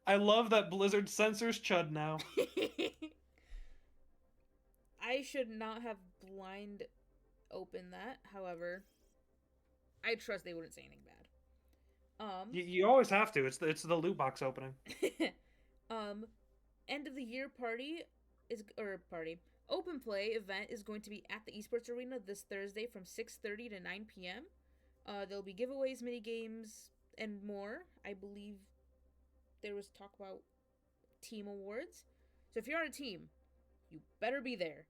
I love that Blizzard censors Chud now. I should not have blind opened that. However, I trust they wouldn't say anything bad. You always have to. It's the loot box opening. End of the year open play event is going to be at the esports arena this Thursday from 6:30 to 9 p.m. There'll be giveaways, mini games, and more. I believe there was talk about team awards. So if you're on a team, you better be there.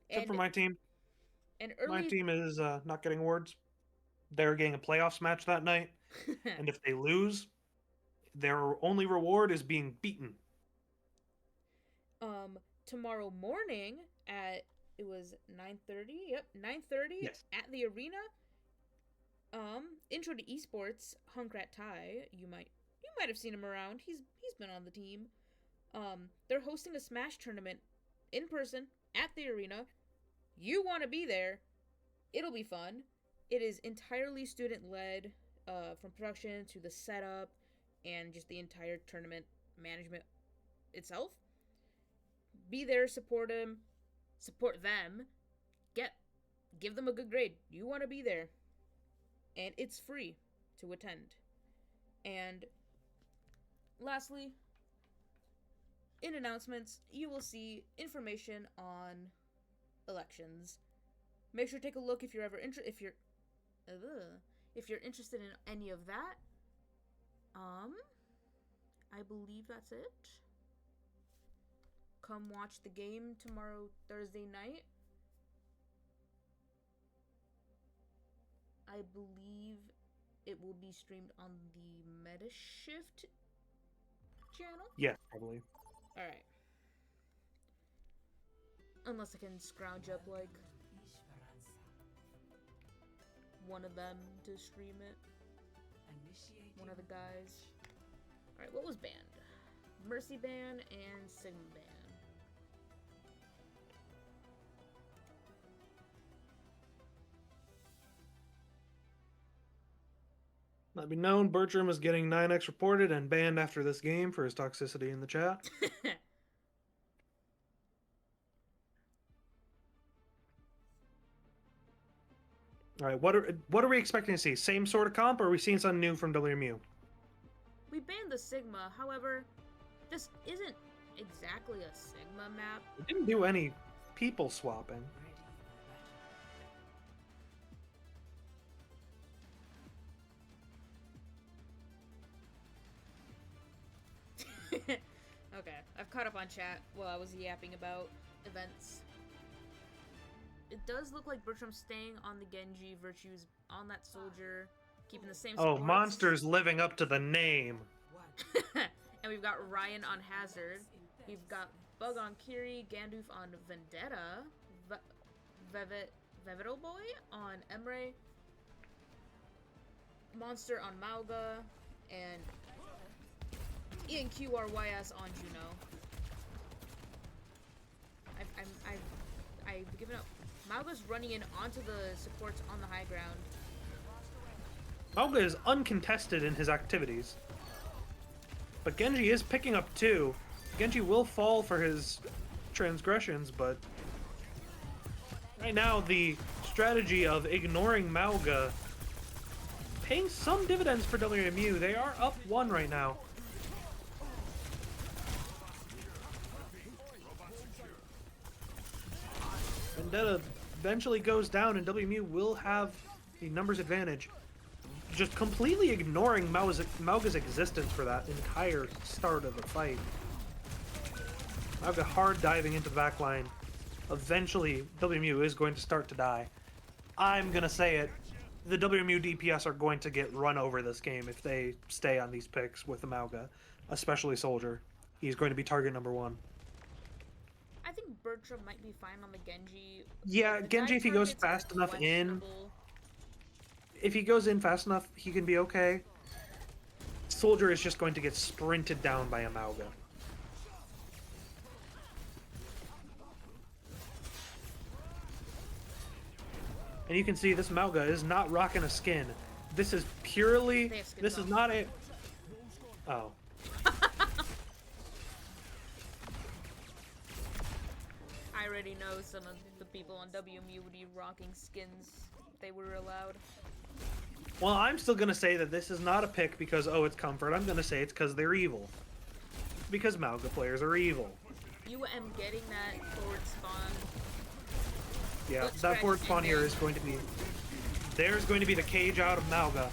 Except for my team. And My early team is not getting awards. They're getting a playoffs match that night, and if they lose, their only reward is being beaten. Tomorrow morning at it was 9:30. Yep, 9:30 Yes. at the arena. Intro to esports, Hunkrat Tai. You might have seen him around. He's been on the team. They're hosting a Smash tournament in person at the arena. You want to be there? It'll be fun. It is entirely student led, from production to the setup and just the entire tournament management itself. Be there, support them, give them a good grade. You want to be there. And it's free to attend. And lastly, in announcements, you will see information on elections. Make sure to take a look if you're ever if you're interested in any of that. I believe that's it. Come watch the game tomorrow, Thursday night. I believe it will be streamed on the Metashift channel. Yeah, probably. Alright. Unless I can scrounge up, like, Esperanza. one of them to stream it. Initiating One of the guys. Alright, what was banned? Mercy ban and Sigma ban. Let me know. Bertram is getting 9x reported and banned after this game for his toxicity in the chat. All right, what are we expecting to see? Same sort of comp, or are we seeing something new from WMU? We banned the Sigma, however, this isn't exactly a Sigma map. We didn't do any people swapping. ready for battle. Okay, I've caught up on chat while I was yapping about events. It does look like Bertram's staying on the Genji, Virtue's on that soldier, keeping the same Oh, supports. Monster's living up to the name. One. And we've got Ryan on Hazard. We've got Bug on Kiri, Gandalf on Vendetta, Veveto Boy on Emre, Monster on Mauga, and ENQRYS on Juno. I've given up. Mauga's running in onto the supports on the high ground. Mauga is uncontested in his activities. But Genji is picking up too. Genji will fall for his transgressions, but right now the strategy of ignoring Mauga paying some dividends for WMU. They are up 1 right now. Vendetta eventually goes down and WMU will have the numbers advantage. Just completely ignoring Mauga's existence for that entire start of the fight. Mauga hard diving into the back line. Eventually, WMU is going to start to die. I'm going to say it. The WMU DPS are going to get run over this game if they stay on these picks with the Mauga, especially Soldier. He's going to be target number 1. I think Bertram might be fine on the Genji. Yeah, The Genji, guy if he goes targets are fast enough in, questionable. if he goes in fast enough, he can be okay. Soldier is just going to get sprinted down by a Mauga. And you can see this Mauga is not rocking a skin. This is purely... They have skins This is off. not a... Oh. I already know some of the people on WMU would be rocking skins if they were allowed. Well, I'm still going to say that this is not a pick because, oh, it's comfort. I'm going to say it's because they're evil. Because Mauga players are evil. UM getting that forward spawn. Yeah, Foot that stretch forward spawn and here then- is going to be there's going to be the cage out of Malga.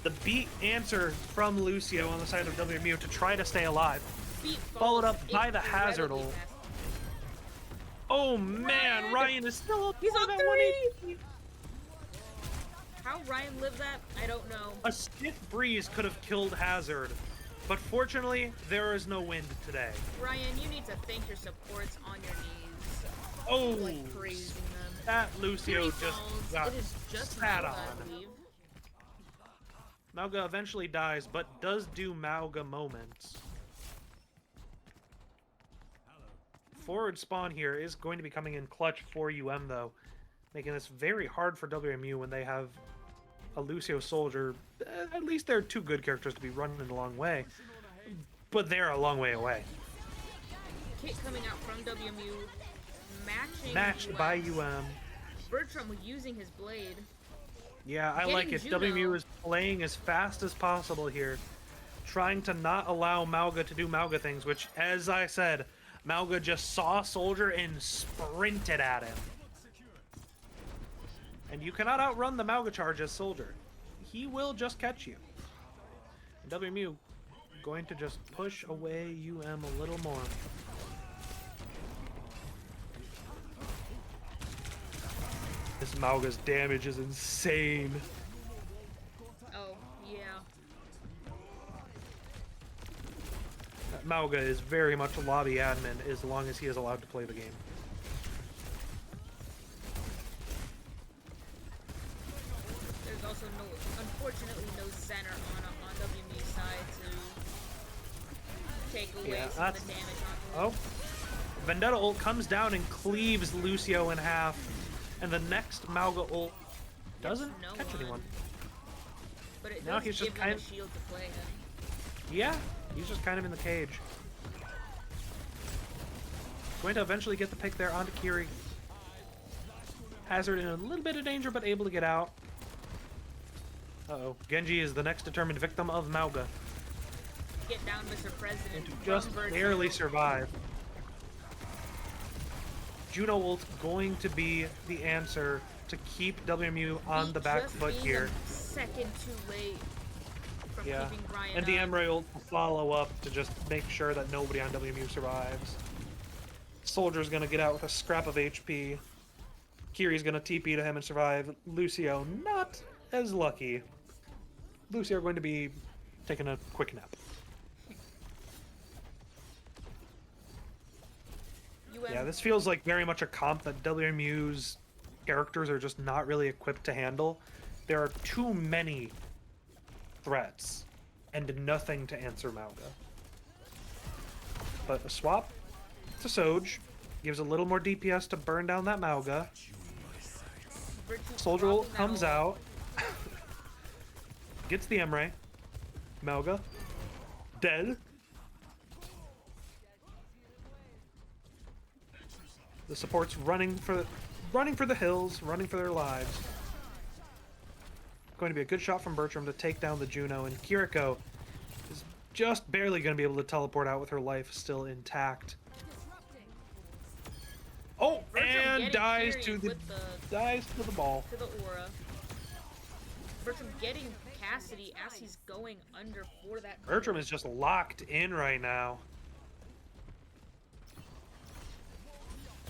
The beat answer from Lucio on the side of WMU to try to stay alive. Beat Followed falls up by the hazard incredibly ult. fast. Oh man, Ryan is still up. He's for on that 3! How Ryan lived that, I don't know. A stiff breeze could have killed Hazard, but fortunately, there is no wind today. Ryan, you need to thank your supports on your knees. Oh, Like praising them. that Lucio Three just falls. got It is just sat Malga, on. I believe. Malga eventually dies, but does do Malga moments. Forward spawn here is going to be coming in clutch for UM, though, making this very hard for WMU when they have a Lucio soldier. At least they're two good characters to be running a long way, but they're a long way away. Kit coming out from WMU, Matched by UM. Bertram using his blade. Yeah, I like it. Getting WMU Juno. is playing as fast as possible here, trying to not allow Malga to do Malga things, which, as I said, Malga just saw Soldier and sprinted at him. And you cannot outrun the Malga charge as Soldier. He will just catch you. And WMU going to just push away UM a little more. This Malga's damage is insane. Oh, yeah. That Malga is very much a lobby admin as long as he is allowed to play the game. There's also unfortunately no center on WMU's side to take away some of the damage on him. Oh. Vendetta ult comes down and cleaves Lucio in half. And the next Malga ult doesn't No catch one. anyone. But it Now does he's just give him kind a shield to play in. Yeah, he's just kind of in the cage. Going to eventually get the pick there onto Kiri. Hazard in a little bit of danger, but able to get out. Uh-oh. Genji is the next determined victim of Malga. Get down, Mr. President. And to from just Bertram. barely survive. Juno ult going to be the answer to keep WMU on the back Just foot being here. a second too late from Yeah. keeping Brian And the up. Emre ult will follow up to just make sure that nobody on WMU survives. Soldier's gonna get out with a scrap of HP. Kiri's gonna TP to him and survive. Lucio not as lucky. Lucio going to be taking a quick nap. Yeah, this feels like very much a comp that WMU's characters are just not really equipped to handle. There are too many threats and nothing to answer Malga. But a swap to Soj gives a little more DPS to burn down that Malga. Soldier ult comes out. Gets the Emre. Malga. Dead. The support's running for the hills, running for their lives. Going to be a good shot from Bertram to take down the Juno, and Kiriko is just barely going to be able to teleport out with her life still intact. Oh, Bertram and dies getting to Kiri the ball. to the aura. Bertram getting Cassidy as he's going under for that. Bertram is just locked in right now.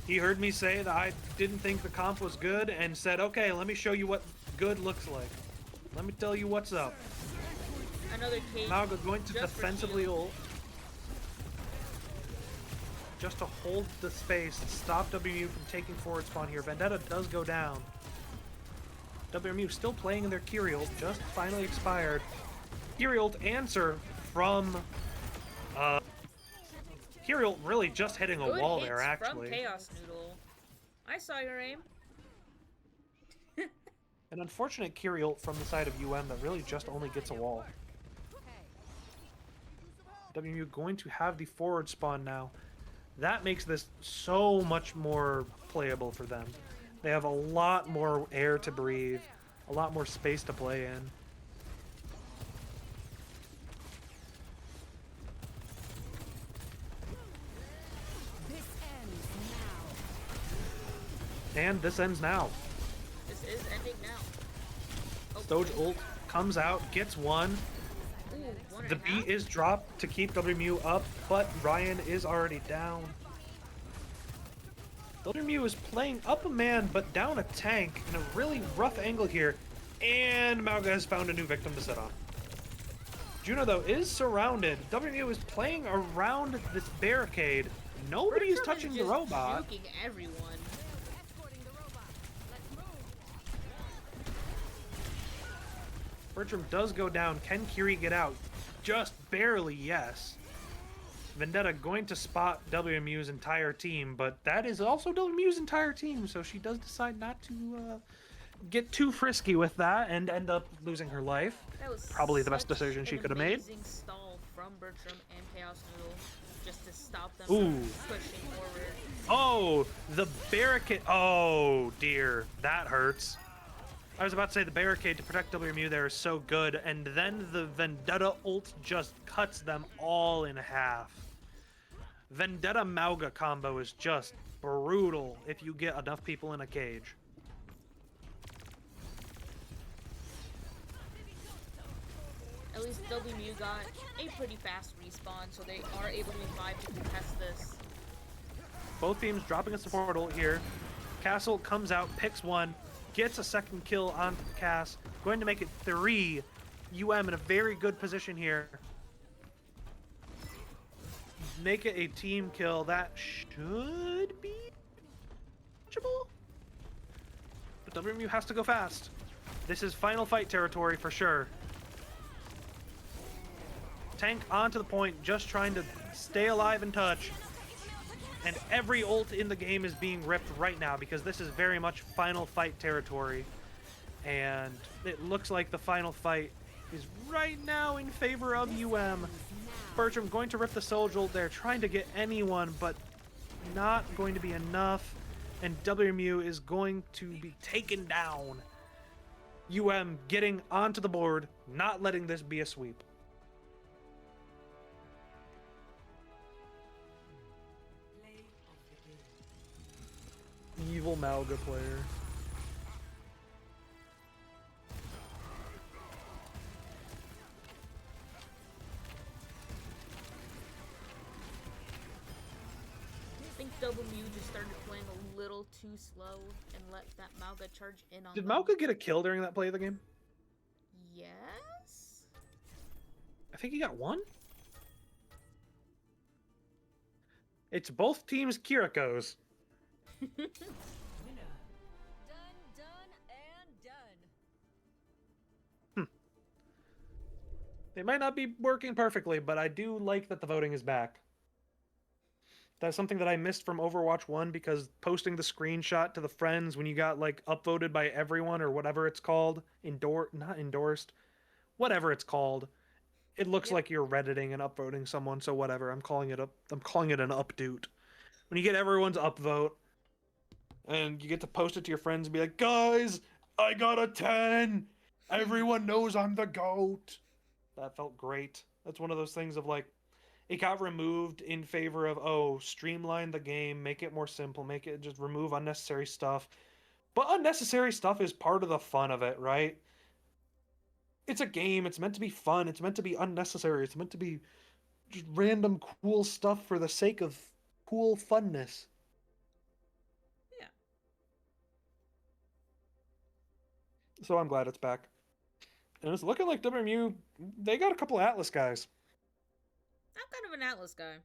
He heard me say that I didn't think the comp was good and said, okay, let me show you what good looks like. Let me tell you what's up. Another cage. Malga going to just for defensively shield. ult. Just to hold the space and stop WMU from taking forward spawn here. Vendetta does go down. WMU still playing in their Kiri ult, just finally expired. Kiri ult answer from Kiri ult really just hitting a Good wall hits there, actually. From Chaos Noodle. I saw your aim. An unfortunate Kiri ult from the side of UM that really just only gets a wall. WMU going to have the forward spawn now. That makes this so much more playable for them. They have a lot more air to breathe, a lot more space to play in. This ends now. And this ends now. This is ending now. Doge ult comes out, gets one. Ooh, one The and a half? B is dropped to keep WMU up, but Ryan is already down. WMU is playing up a man, but down a tank in a really rough angle here. And Mauga has found a new victim to sit on. Juno, though, is surrounded. WMU is playing around this barricade. Nobody is Bertram touching the just robot. juking everyone. Bertram does go down. Can Kiri get out? Just barely, yes. Vendetta going to spot WMU's entire team, but that is also WMU's entire team, so she does decide not to get too frisky with that and end up losing her life. That was Probably the best such decision she an could have made. amazing stall from Bertram and Chaos Noodle just to stop them Ooh. from pushing forward. Oh, the barricade. Oh, dear. That hurts. I was about to say the barricade to protect WMU there is so good, and then the Vendetta ult just cuts them all in half. Vendetta Mauga combo is just brutal if you get enough people in a cage. At least WMU got a pretty fast respawn, so they are able to revive to contest this. Both teams dropping a support ult here. Castle comes out, picks one, gets a second kill on Cass, going to make it 3. UM in a very good position here. Make it a team kill. That should be manageable. But WMU has to go fast. This is final fight territory for sure. Tank onto the point, just trying to stay alive and touch. And every ult in the game is being ripped right now because this is very much final fight territory. And it looks like the final fight is right now in favor of UM. Bertram going to rip the Soldier ult there, trying to get anyone, but not going to be enough. And WMU is going to be taken down. UM getting onto the board, not letting this be a sweep. Play of the game. Evil Malga player. I think WMU just started playing a little too slow and let that Mauga charge in on Did them. Malga get a kill during that play of the game? Yes? I think he got one. It's both teams' Kirikos. Winner. Done, done, and done. They might not be working perfectly, but I do like that the voting is back. That's something that I missed from Overwatch 1 because posting the screenshot to the friends when you got like upvoted by everyone or whatever it's called, not endorsed, whatever it's called. It looks Yep. like you're redditing and upvoting someone, so whatever. I'm calling it an updoot. When you get everyone's upvote and you get to post it to your friends and be like, "Guys, I got a 10. Everyone knows I'm the GOAT." That felt great. That's one of those things of like, it got removed in favor of, streamline the game, make it more simple, make it just remove unnecessary stuff. But unnecessary stuff is part of the fun of it, right? It's a game, it's meant to be fun, it's meant to be unnecessary, it's meant to be just random cool stuff for the sake of cool funness. Yeah. So I'm glad it's back. And it's looking like WMU, they got a couple Atlas guys. I'm kind of an Atlas guy.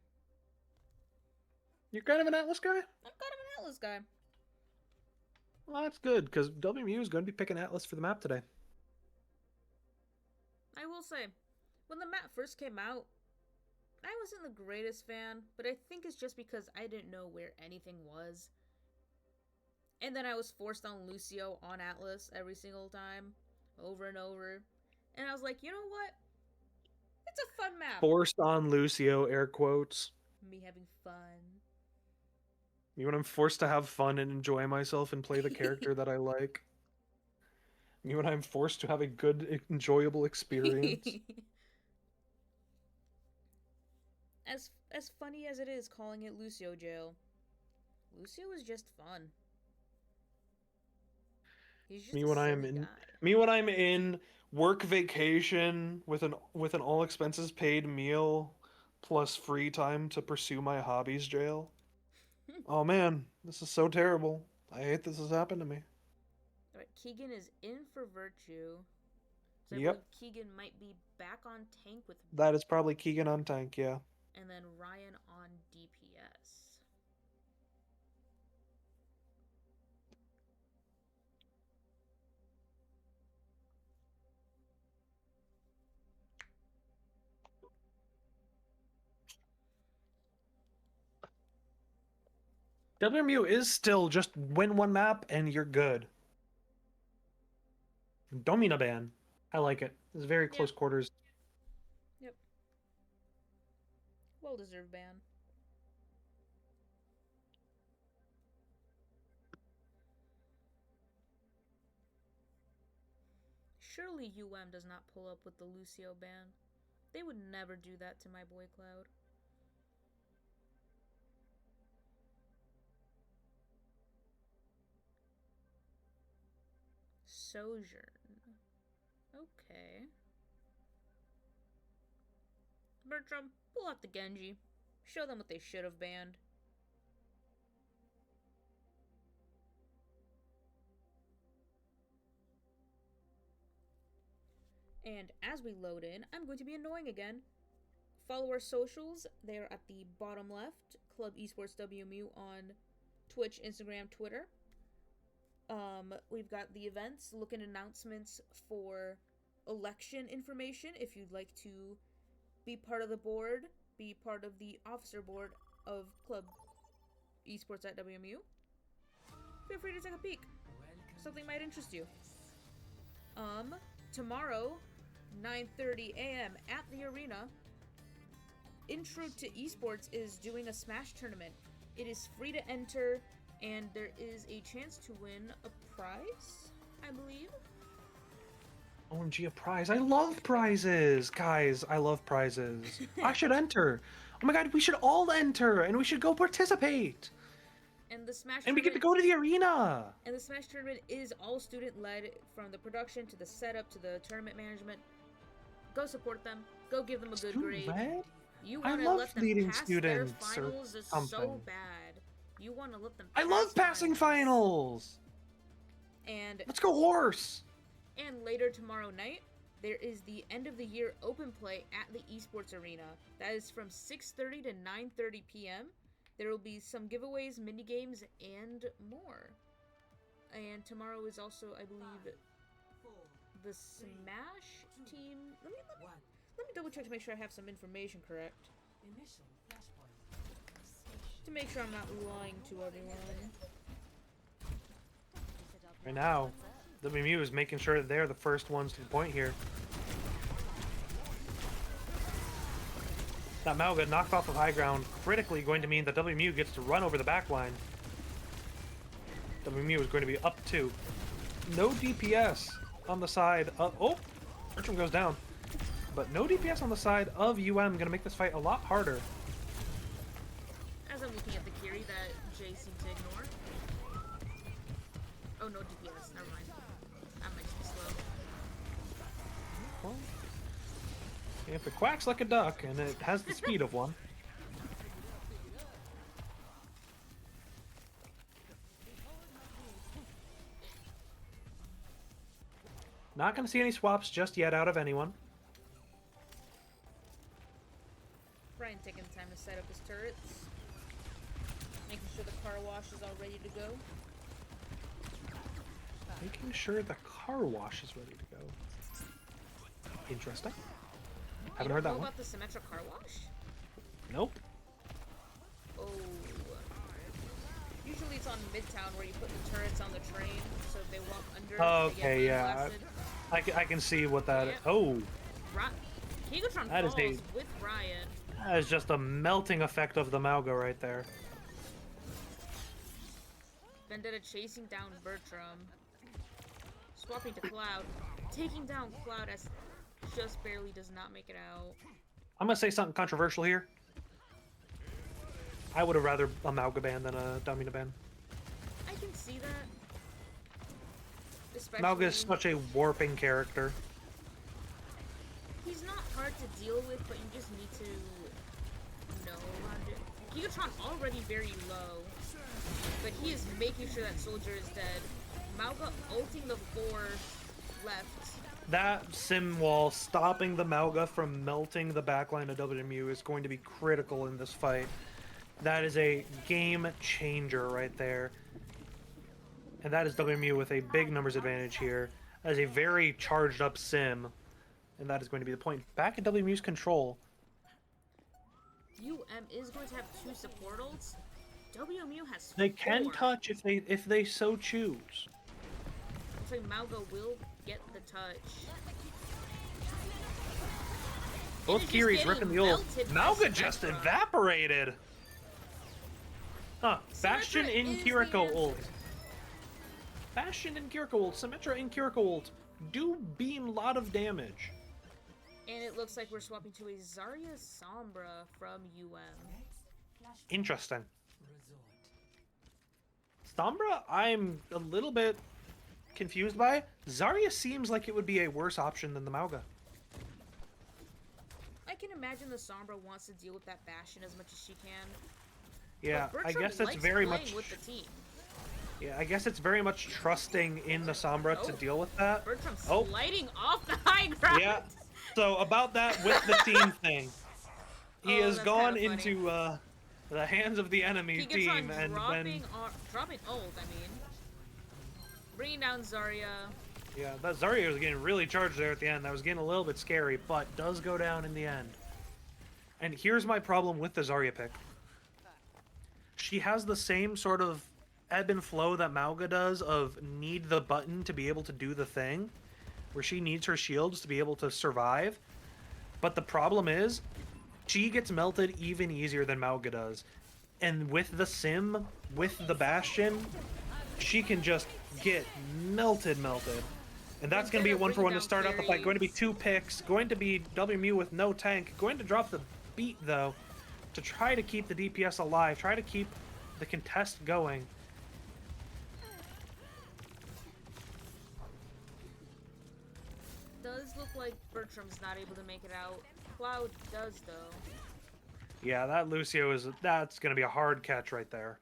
You're kind of an Atlas guy? I'm kind of an Atlas guy. Well, that's good, because WMU is going to be picking Atlas for the map today. I will say, when the map first came out, I wasn't the greatest fan, but I think it's just because I didn't know where anything was. And then I was forced on Lucio on Atlas every single time, over and over. And I was like, you know what? It's a fun map. Forced on Lucio, air quotes. Me having fun. You when I'm forced to have fun and enjoy myself and play the character that I like. You when I'm forced to have a good, enjoyable experience. As funny as it is calling it Lucio jail, Lucio is just fun. He's just Me a when I'm silly in guy. me when I'm in work vacation with an all expenses paid meal plus free time to pursue my hobbies jail. Oh man, this is so terrible. I hate this has happened to me. Alright, Keegan is in for Virtue. So I Yep, believe Keegan might be back on tank with, that is probably Keegan on tank, yeah. and then Ryan on DPS. WMU is still just win one map and you're good. Domina ban. I like it. It's very close quarters. Yep. Well deserved ban. Surely UM does not pull up with the Lucio ban. They would never do that to my boy Cloud. Sojourn. Okay. Bertram, pull out the Genji. Show them what they should have banned. And as we load in, I'm going to be annoying again. Follow our socials. They are at the bottom left. Club Esports WMU on Twitch, Instagram, Twitter. We've got the events, look at announcements for election information if you'd like to be part of the board, be part of the officer board of Club Esports at WMU. Feel free to take a peek. Something might interest you. Tomorrow, 9:30 a.m. at the arena, Intro to Esports is doing a Smash tournament. It is free to enter, and there is a chance to win a prize, I believe. OMG, a prize. I love prizes. Guys, I love prizes. I should enter. Oh my god, we should all enter and we should go participate. And the Smash And we get to tournament, go to the arena. and the Smash tournament is all student led, from the production to the setup to the tournament management. Go support them. Go give them a good grade. Student-led? You I want to love let them leading pass their students or finals is so something. bad. You want to let them I love passing finals. And Let's go horse. And later tomorrow night, there is the end of the year open play at the Esports Arena. That is from 6:30 to 9:30 p.m. There will be some giveaways, mini games, and more. And tomorrow is also, I believe, the Smash team. Let me double check to make sure I have some information correct. Initial flashpoint. To make sure I'm not lying to everyone. Right now, WMU is making sure that they're the first ones to the point here. That Mao got knocked off of high ground, critically going to mean that WMU gets to run over the back line. WMU is going to be up 2. No DPS on the side of... Oh! Bertram goes down. But no DPS on the side of UM, going to make this fight a lot harder. As I'm looking at the Kiri that Jay seemed to ignore. Oh, no DPS. Never mind. That makes me slow. Well, if it quacks like a duck and it has the speed of one. Not going to see any swaps just yet out of anyone. Brian taking the time to set up his turrets. Making sure the car wash is all ready to go. Making sure the car wash is ready to go. Interesting. Haven't heard that Know one. about the Symmetra car wash? Nope. Oh. Usually it's on Midtown where you put the turrets on the train so if they walk under. Okay, they get yeah. blasted. I can see what that is. Yep. Oh, Kigatron That is falls a- with Ryan. that is just a melting effect of the Malga right there. Vendetta chasing down Bertram. Swapping to Cloud. Taking down Cloud as just barely does not make it out. I'm gonna say something controversial here. I would have rather a Malga ban than a Domina ban. I can see that. especially... Mauga is such a warping character. He's not hard to deal with, but you just need to know how to do it. Gigatron already very low, but he is making sure that soldier is dead. Mauga ulting the 4 left. That sim wall stopping the Mauga from melting the backline of WMU is going to be critical in this fight. That is a game changer right there. And that is WMU with a big numbers advantage here. That is a very charged up sim. And that is going to be the point. Back at WMU's control. UM is going to have 2 support ults. WMU has 4. They can touch if they so choose. So Mauga will get the touch. Both And it's just Kiri's getting ripping the ult. melted by Mauga just Symmetra. evaporated. Huh. Bastion Symmetra in is the Kiriko answer. ult. Bastion in Kiriko ult. Symmetra in Kiriko ult. Do beam lot of damage. And it looks like we're swapping to a Zarya Sombra from UM. Interesting. Resort. Sombra, I'm a little bit confused by. Zarya seems like it would be a worse option than the Mauga. I can imagine the Sombra wants to deal with that Bastion as much as she can. Yeah, But I Bertram guess it's likes very playing much. with the team. Yeah, I guess it's very much trusting in the Sombra to Oh. deal with that. Bertram Oh. sliding off the high ground. Yeah. So about that with the team thing, he Oh, has that's gone kinda funny. into the hands of the enemy team, Gigatron and dropping, then dropping ult, I mean. Bringing down Zarya. yeah, that Zarya was getting really charged there at the end. That was getting a little bit scary, but does go down in the end. And here's my problem with the Zarya pick. She has the same sort of ebb and flow that Mauga does of need the button to be able to do the thing, where she needs her shields to be able to survive. But the problem is, she gets melted even easier than Mauga does. And with the sim, with the Bastion, she can just get melted. And that's going to be a 1-for-1 to start out the fight. Going to be 2 picks. Going to be WMU with no tank. Going to drop the beat, though, to try to keep the DPS alive. Try to keep the contest going. Does look like Bertram's not able to make it out. Cloud does, though. Yeah, that Lucio that's going to be a hard catch right there.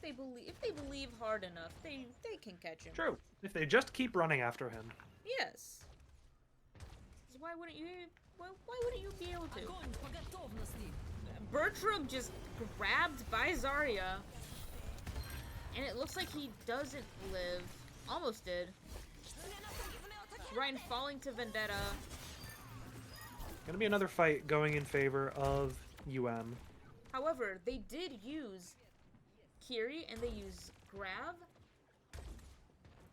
If they believe hard enough, they can catch him. True. If they just keep running after him. Yes. So why wouldn't you be able to? Огонь по готовности. Bertram just grabbed by Zarya. And it looks like he doesn't live. Almost did. Ryan falling to Vendetta. Gonna be another fight going in favor of UM. However, they did use Kiri and they use Grav.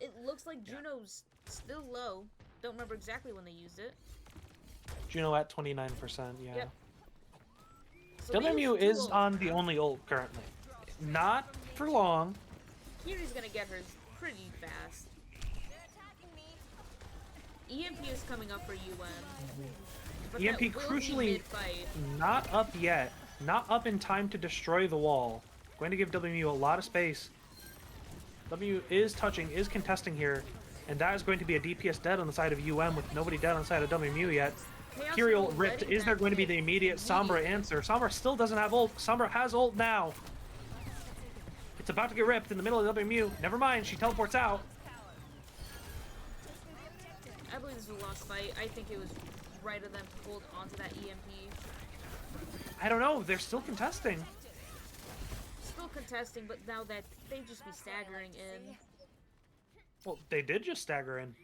It looks like Juno's still low. Don't remember exactly when they used it. Juno at 29%, yeah. Yep. So they WMU used two is ults. on the only ult currently. Not for long. Kiri's gonna get hers pretty fast. EMP is coming up for UM. But EMP that will be crucially mid-fight. not up yet. Not up in time to destroy the wall. Going to give WMU a lot of space. W is touching, is contesting here. And that is going to be a DPS dead on the side of UM with nobody dead on the side of WMU yet. Chaos Kyriel Eagle ripped. letting Is there that going to be hit the immediate Sombra immediately. answer? Sombra still doesn't have ult. Sombra has ult now. It's about to get ripped in the middle of WMU. Never mind, she teleports out. I believe this was a lost fight. I think it was right of them to hold onto that EMP. I don't know, they're still contesting. Still contesting, but now that they just be staggering in. Well, they did just stagger in.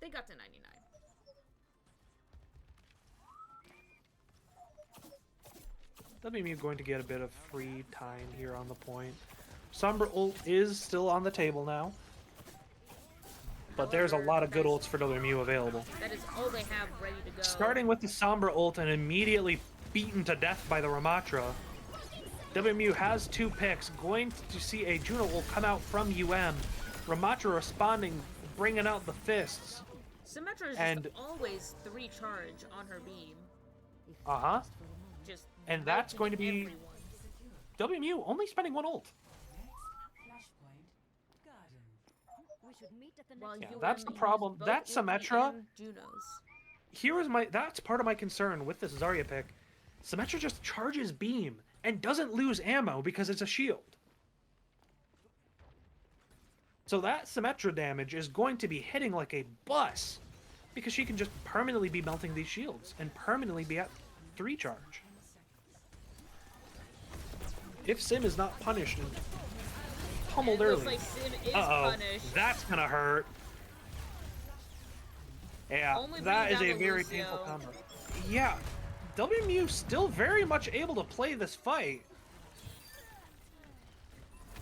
They got to 99. WMU going to get a bit of free time here on the point. Sombra ult is still on the table now. But there's a lot of good ults for WMU available. That is all they have ready to go. Starting with the Sombra ult and immediately beaten to death by the Ramatra. WMU has 2 picks. Going to see a Juno ult come out from UM. Ramatra responding, bringing out the fists. Symmetra is and- just always 3 charge on her beam. Uh-huh. Just And that's melting going to be- everyone. WMU only spending 1 ult. Flashpoint should meet at the while next. Yeah, UM that's the used problem. both That Ulti Symmetra- and Junos. That's part of my concern with this Zarya pick. Symmetra just charges beam and doesn't lose ammo because it's a shield. So that Symmetra damage is going to be hitting like a bus because she can just permanently be melting these shields and permanently be at 3 charge. If Sim is not punished and pummeled It looks early. like Sim is Uh-oh, punished. that's gonna hurt. Yeah, Only that is bringing a down the very Lucio. painful combo. Yeah, WMU still very much able to play this fight.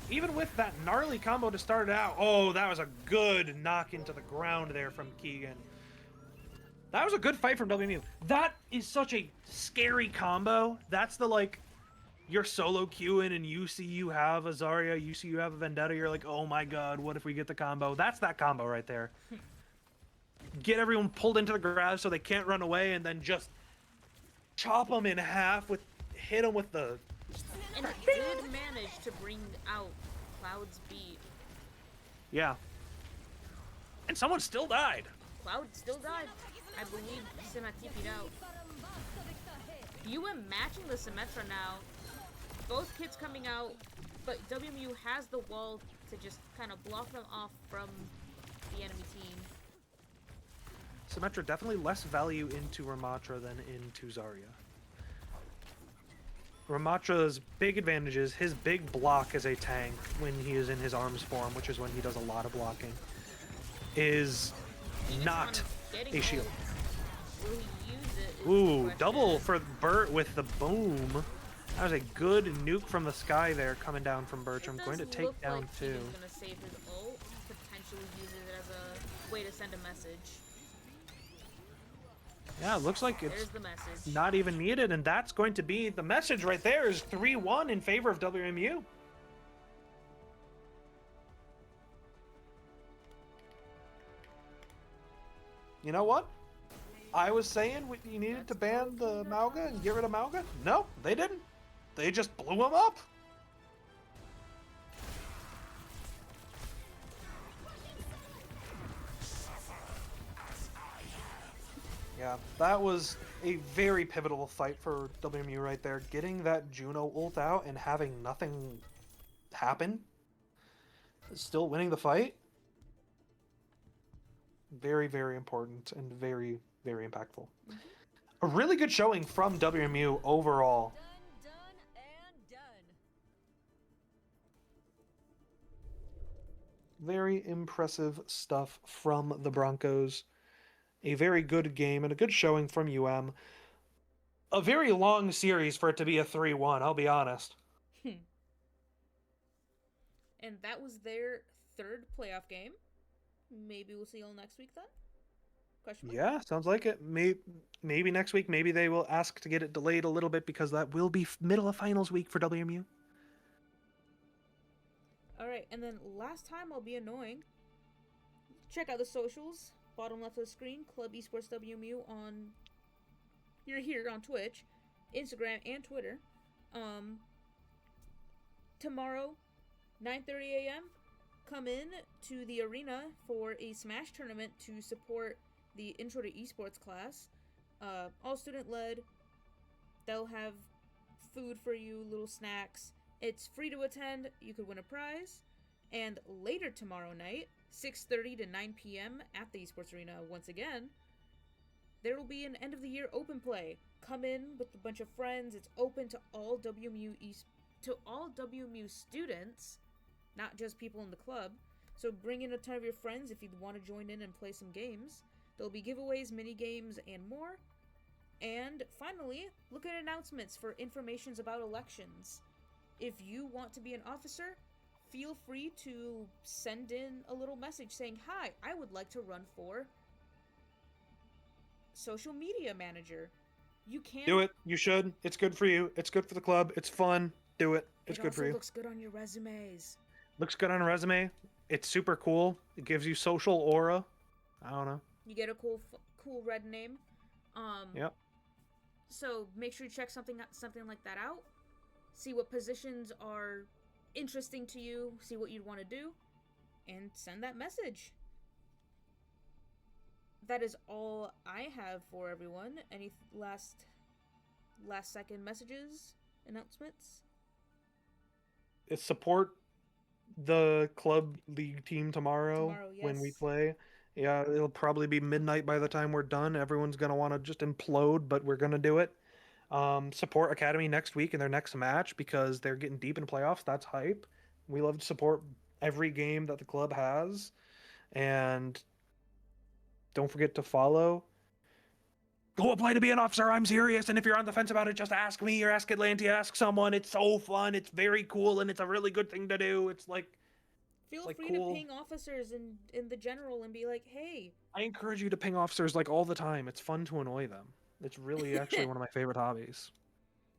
Even with that gnarly combo to start it out. Oh, that was a good knock into the ground there from Keegan. That was a good fight from WMU. That is such a scary combo. That's the, like, you're solo queuing and you see you have a Zarya, you see you have a Vendetta, you're like, oh my god, what if we get the combo? That's that combo right there. Get everyone pulled into the garage so they can't run away, and then just chop them in half with, hit them with the... And it did manage to bring out Cloud's beat. Yeah. And someone still died. Cloud still died. I believe Sim had TP'd out. UM matching the Symmetra now. Both kids coming out, but WMU has the wall to just kind of block them off from the enemy team. Symmetra definitely less value into Ramatra than into Zarya. Ramatra's big advantage is his big block as a tank when he is in his arms form, which is when he does a lot of blocking, is not Getting a shield. ult. Will he use it? is the Ooh, question. double for Burt with the boom. That was a good nuke from the sky there coming down from Bertram. It Going to does take look down like 2. Keegan's gonna save his ult, potentially use it as a way to send a message. Yeah, it looks like There's it's the message. not even needed, and that's going to be the message right there is 3-1 in favor of WMU. You know what? I was saying you needed to ban the Mauga and get rid of Mauga. No, they didn't. They just blew him up. Yeah, that was a very pivotal fight for WMU right there. Getting that Juno ult out and having nothing happen. Still winning the fight. Very, very important and very, very impactful. A really good showing from WMU overall. Done, and done. Very impressive stuff from the Broncos. A very good game and a good showing from UM. A very long series for it to be a 3-1, I'll be honest. And that was their third playoff game. Maybe we'll see y'all next week then? Question mark? Yeah, sounds like it. Maybe next week, maybe they will ask to get it delayed a little bit because that will be middle of finals week for WMU. Alright, and then last time I'll be annoying. Check out the socials. Bottom left of the screen, Club Esports WMU on... You're here on Twitch, Instagram, and Twitter. Tomorrow, 9:30 a.m., come in to the arena for a Smash tournament to support the Intro to Esports class. All student-led. They'll have food for you, little snacks. It's free to attend. You could win a prize. And later tomorrow night, 6:30 to 9 p.m. at the Esports Arena once again, there will be an end-of-the-year open play. Come in with a bunch of friends. It's open to all WMU students, not just people in the club. So bring in a ton of your friends if you want to join in and play some games. There'll be giveaways, mini games, and more. And finally, look at announcements for informations about elections. If you want to be an officer, feel free to send in a little message saying, "Hi, I would like to run for social media manager." You can Do it. You should. It's good for you. It's good for the club. It's fun. Do it. It's good for you. It looks good on your resumes. Looks good on a resume. It's super cool. It gives you social aura. I don't know. You get a cool red name. Yep. So make sure you check something like that out. See what positions are interesting to you. See what you'd want to do. and send that message. That is all I have for everyone. Any last second messages, announcements? Support the club league team tomorrow, Tomorrow, when we yes. play. Yeah, it'll probably be midnight by the time we're done. Everyone's gonna want to just implode, but we're gonna do it. Support Academy next week in their next match because they're getting deep in playoffs. That's hype. We love to support every game that the club has, and don't forget to follow. Go apply to be an officer. I'm serious. And if you're on the fence about it, just ask me or ask Atlantia. Ask someone. It's so fun. It's very cool, and it's a really good thing to do. It's like Feel like free cool. to ping officers in the general and be like, hey. I encourage you to ping officers like all the time. It's fun to annoy them. It's really actually one of my favorite hobbies.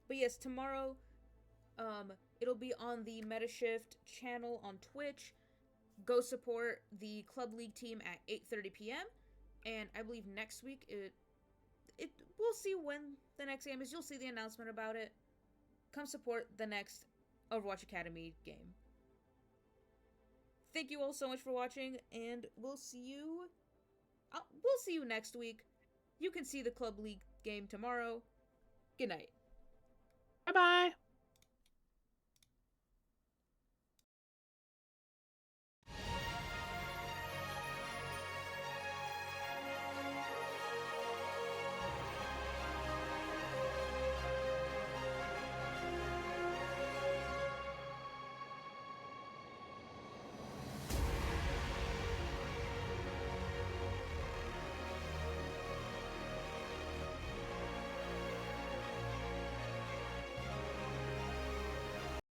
But yes, tomorrow, it'll be on the Metashift channel on Twitch. Go support the Club League team at 8:30 p.m. And I believe next week we'll see when the next game is. You'll see the announcement about it. Come support the next Overwatch Academy game. Thank you all so much for watching, and we'll see you next week. You can see the Club League game tomorrow. Good night. Bye bye.